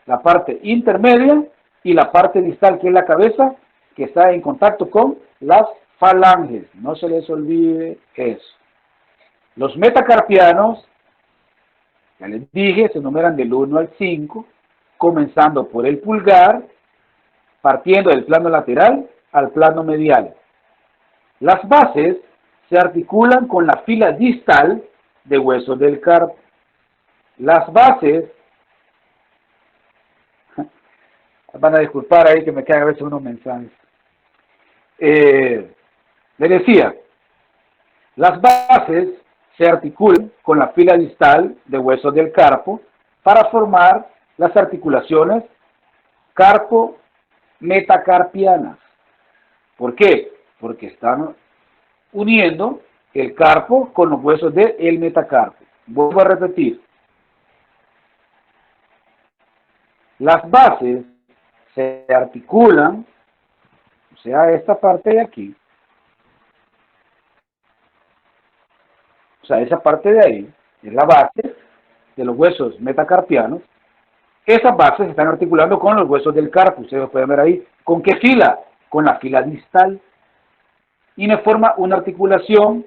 La parte intermedia y la parte distal, que es la cabeza, que está en contacto con las falanges. No se les olvide eso. Los metacarpianos, ya les dije, se enumeran del 1 al 5, comenzando por el pulgar, partiendo del plano lateral al plano medial. Las bases se articulan con la fila distal de huesos del carpo. Las bases, van a disculpar ahí que me quedan a veces unos mensajes. le decía, las bases se articulan con la fila distal de huesos del carpo para formar las articulaciones carpo-metacarpianas. ¿Por qué? Porque están uniendo el carpo con los huesos del metacarpo. Vuelvo a repetir. Las bases se articulan, o sea, esta parte de aquí, o sea, esa parte de ahí, es la base de los huesos metacarpianos. Esas bases se están articulando con los huesos del carpo, ustedes lo pueden ver ahí. ¿Con qué fila? Con la fila distal. Y me forma una articulación,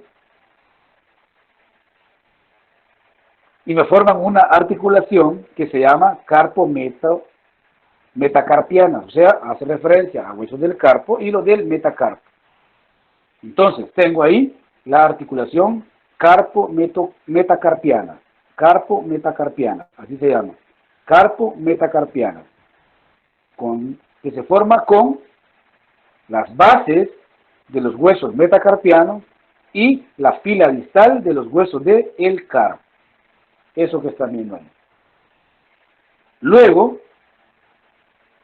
que se llama carpo-metacarpiana, o sea, hace referencia a huesos del carpo y los del metacarpo. Entonces, tengo ahí la articulación carpo-metacarpiana, así se llama, carpo-metacarpiana, que se forma con las bases de los huesos metacarpianos y la fila distal de los huesos del carpo. Eso que están viendo ahí. Luego,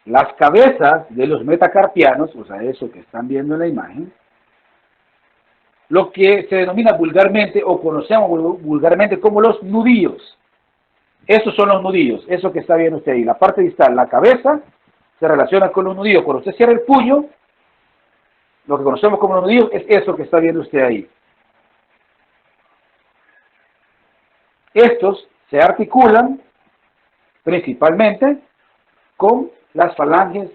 las cabezas de los metacarpianos, o sea, eso que están viendo en la imagen, lo que se denomina vulgarmente, o conocemos vulgarmente como los nudillos. Esos son los nudillos, eso que está viendo usted ahí. La parte distal, la cabeza, se relaciona con los nudillos. Cuando usted cierra el puño, lo que conocemos como los nudillos es eso que está viendo usted ahí. Estos se articulan principalmente con las falanges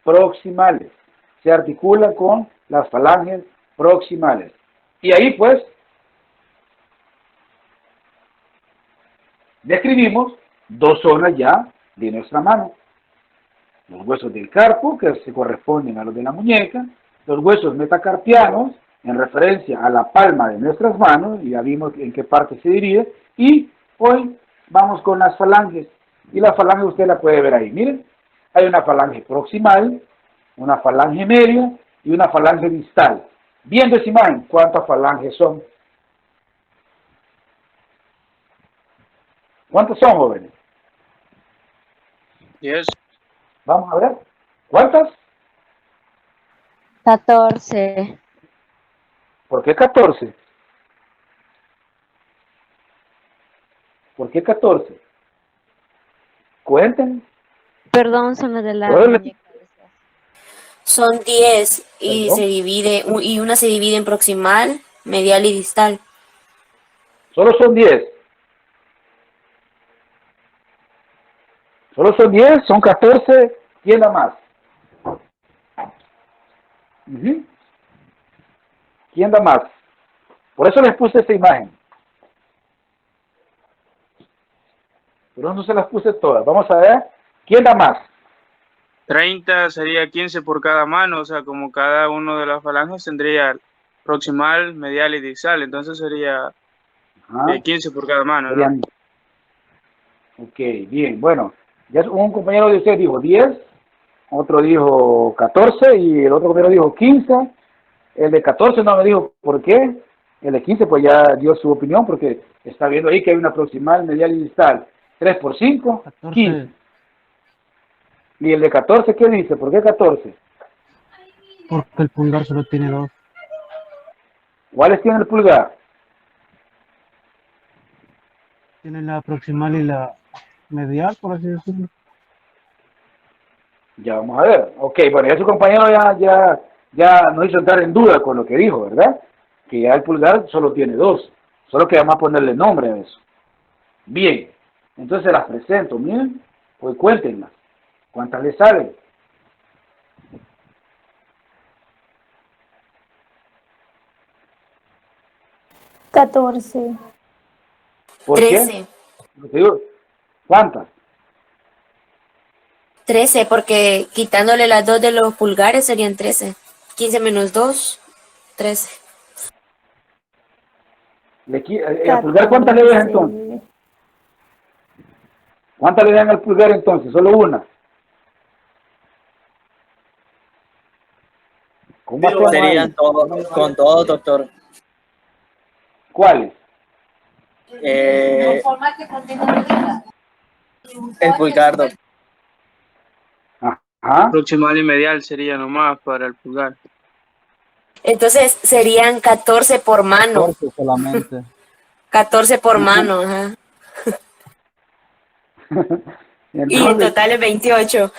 proximales. Se articulan con las falanges proximales. Y ahí pues describimos dos zonas ya de nuestra mano. Los huesos del carpo, que se corresponden a los de la muñeca, los huesos metacarpianos, en referencia a la palma de nuestras manos, y ya vimos en qué parte se divide, y hoy vamos con las falanges. Y la falange usted la puede ver ahí. Miren, hay una falange proximal, una falange media y una falange distal. Viendo esa imagen, ¿cuántas falanges son? ¿Cuántas son, jóvenes? 10. Vamos a ver. ¿Cuántas? 14. ¿Por qué 14? ¿Por qué 14? Cuenten. Perdón, son las de la Órale. muñeca. Son 10 y ¿Perdón? se divide, y una se divide en proximal, medial y distal. Solo son 10. Solo son 10, son 14. ¿Quién da más? Ujú. ¿Quién da más? Por eso les puse esta imagen. Pero no se las puse todas. Vamos a ver. ¿Quién da más? 30 sería 15 por cada mano, o sea, como cada uno de las falanges tendría proximal, medial y distal, entonces sería Ajá. 15 por cada mano, ¿no? Serían- Ok, bien. Bueno, ya un compañero de usted dijo 10, otro dijo 14 y el otro compañero dijo 15. El de 14 no me dijo por qué. El de 15 pues ya dio su opinión porque está viendo ahí que hay una proximal, medial y distal. 3 por 5, 15. ¿Y el de 14 qué dice? ¿Por qué 14? Porque el pulgar solo tiene 2. ¿Cuáles tiene el pulgar? Tiene la proximal y la medial, por así decirlo. Ya vamos a ver. Ok, bueno, ya su compañero ya nos hizo entrar en duda con lo que dijo, ¿verdad? Que ya el pulgar solo tiene 2. Solo que vamos a ponerle nombre a eso. Bien, entonces las presento, miren, pues cuéntenlas. ¿Cuántas les salen? ¿14? ¿Por 13. qué? Te digo, ¿cuántas? 13, porque quitándole las 2 de los pulgares serían 13. 15 menos 2, 13. ¿Al pulgar cuántas le dejan entonces? ¿Cuántas le dan al pulgar entonces? Solo una. ¿Cómo hacemos Serían ahí? todos, con todos, doctor. ¿Cuáles? El pulgar, doctor. Ajá. Proximal y medial sería nomás para el pulgar. Entonces serían 14 por mano. 14 solamente. 14 por mano, ajá. Y en Entonces, total es 28.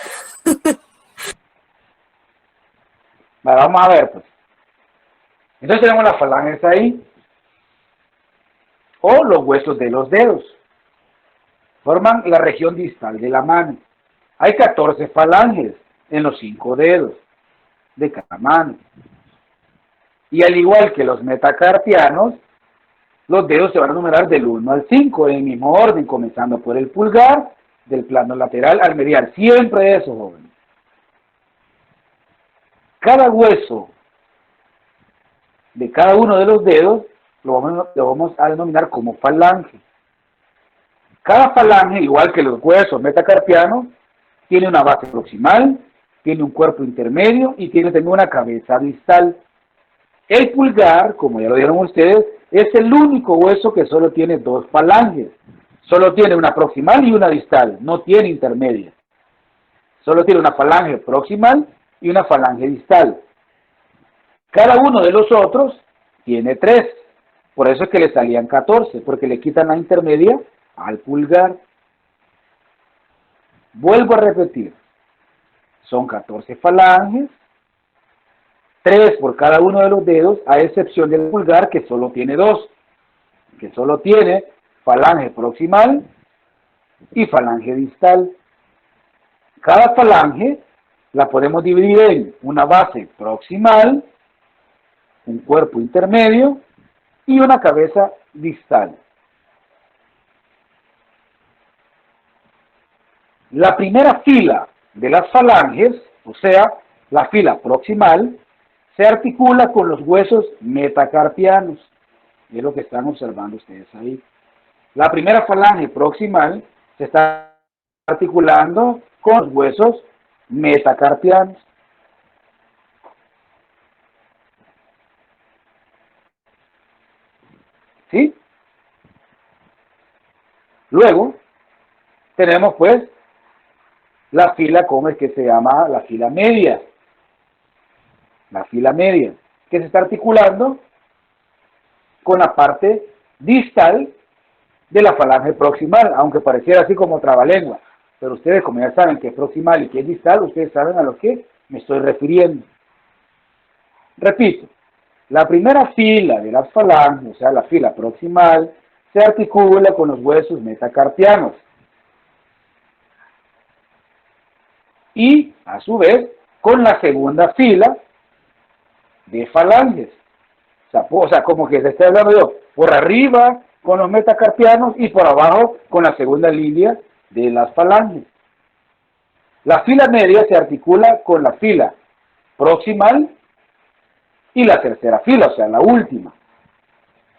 vamos a ver, pues. Entonces tenemos las falanges ahí, o los huesos de los dedos. Forman la región distal de la mano. Hay 14 falanges en los 5 dedos de cada mano. Y al igual que los metacarpianos, los dedos se van a numerar del 1 al 5 en el mismo orden, comenzando por el pulgar, del plano lateral al medial. Siempre eso, jóvenes. Cada hueso de cada uno de los dedos lo vamos a denominar como falange. Cada falange, igual que los huesos metacarpianos, tiene una base proximal, tiene un cuerpo intermedio y tiene también una cabeza distal. El pulgar, como ya lo dijeron ustedes, es el único hueso que solo tiene 2 falanges. Solo tiene una proximal y una distal, no tiene intermedia. Solo tiene una falange proximal y una falange distal. Cada uno de los otros tiene 3. Por eso es que le salían 14, porque le quitan la intermedia al pulgar. Vuelvo a repetir. Son 14 falanges, 3 por cada uno de los dedos, a excepción del pulgar que solo tiene 2, que solo tiene falange proximal y falange distal. Cada falange la podemos dividir en una base proximal, un cuerpo intermedio y una cabeza distal. La primera fila de las falanges, o sea, la fila proximal, se articula con los huesos metacarpianos. Y es lo que están observando ustedes ahí. La primera falange proximal se está articulando con los huesos metacarpianos. ¿Sí? Luego, tenemos pues la fila, ¿cómo es que se llama? La fila media. La fila media, que se está articulando con la parte distal de la falange proximal, aunque pareciera así como trabalengua. Pero ustedes, como ya saben que es proximal y que es distal, ustedes saben a lo que me estoy refiriendo. Repito, la primera fila de las falanges, o sea, la fila proximal, se articula con los huesos metacarpianos. Y, a su vez, con la segunda fila de falanges. O sea, como que se está hablando yo, por arriba con los metacarpianos y por abajo con la segunda línea de las falanges. La fila media se articula con la fila proximal y la tercera fila, o sea, la última,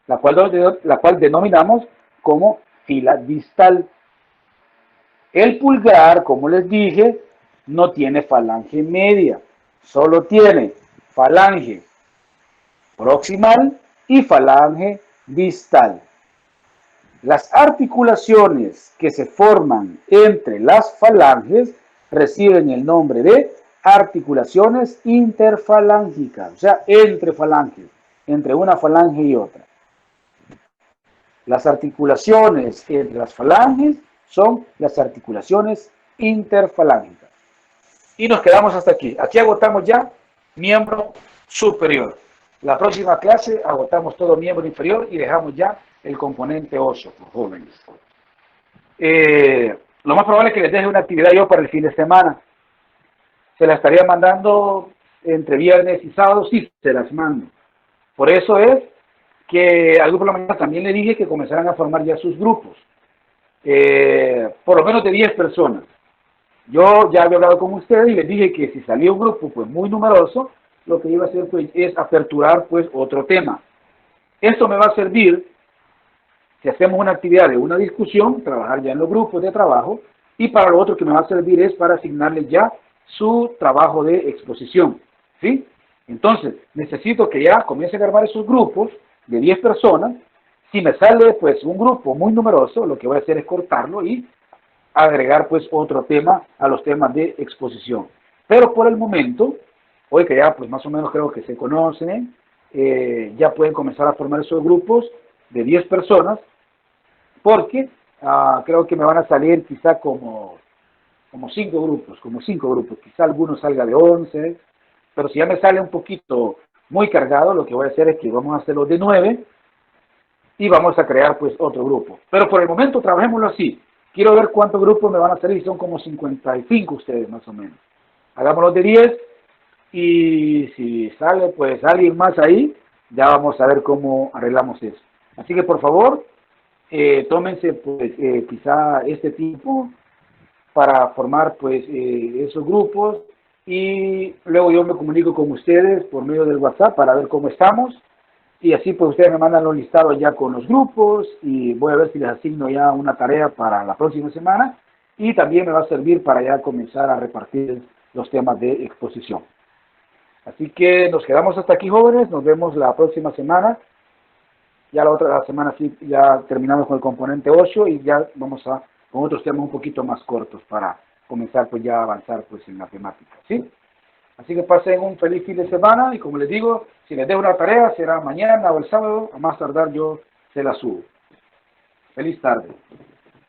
la cual denominamos como fila distal. El pulgar, como les dije, no tiene falange media, solo tiene falange proximal y falange distal. Las articulaciones que se forman entre las falanges reciben el nombre de articulaciones interfalángicas, o sea, entre falanges, entre una falange y otra. Las articulaciones entre las falanges son las articulaciones interfalángicas. Y nos quedamos hasta aquí. Aquí agotamos ya miembro superior. La próxima clase agotamos todo miembro inferior y dejamos ya el componente óseo, jóvenes. Lo más probable es que les deje una actividad yo para el fin de semana. Se la estaría mandando entre viernes y sábado, sí, se las mando. Por eso es que al grupo de la mañana también le dije que comenzaran a formar ya sus grupos. Por lo menos de 10 personas. Yo ya había hablado con ustedes y les dije que si salía un grupo pues muy numeroso, lo que iba a hacer pues es aperturar pues otro tema. Esto me va a servir si hacemos una actividad de una discusión, trabajar ya en los grupos de trabajo, y para lo otro que me va a servir es para asignarles ya su trabajo de exposición, ¿sí? Entonces, necesito que ya comiencen a armar esos grupos de 10 personas. Si me sale pues un grupo muy numeroso, lo que voy a hacer es cortarlo y agregar pues otro tema a los temas de exposición. Pero por el momento, hoy que ya pues más o menos creo que se conocen, ya pueden comenzar a formar esos grupos de 10 personas, porque creo que me van a salir quizá como 5 grupos, quizá algunos salga de 11, pero si ya me sale un poquito muy cargado, lo que voy a hacer es que vamos a hacerlo de 9 y vamos a crear pues otro grupo. Pero por el momento trabajémoslo así. Quiero ver cuántos grupos me van a salir, son como 55 ustedes más o menos. Hagámoslo de 10 y si sale pues alguien más ahí, ya vamos a ver cómo arreglamos eso. Así que por favor, tómense pues quizá este tiempo para formar pues esos grupos y luego yo me comunico con ustedes por medio del WhatsApp para ver cómo estamos y así pues ustedes me mandan los listados ya con los grupos y voy a ver si les asigno ya una tarea para la próxima semana y también me va a servir para ya comenzar a repartir los temas de exposición. Así que nos quedamos hasta aquí, jóvenes, nos vemos la próxima semana. Ya la otra semana sí, ya terminamos con el componente 8 y ya vamos a con otros temas un poquito más cortos para comenzar pues ya a avanzar pues en la temática, ¿sí? Así que pasen un feliz fin de semana y como les digo, si les dejo una tarea será mañana o el sábado, a más tardar yo se la subo. Feliz tarde.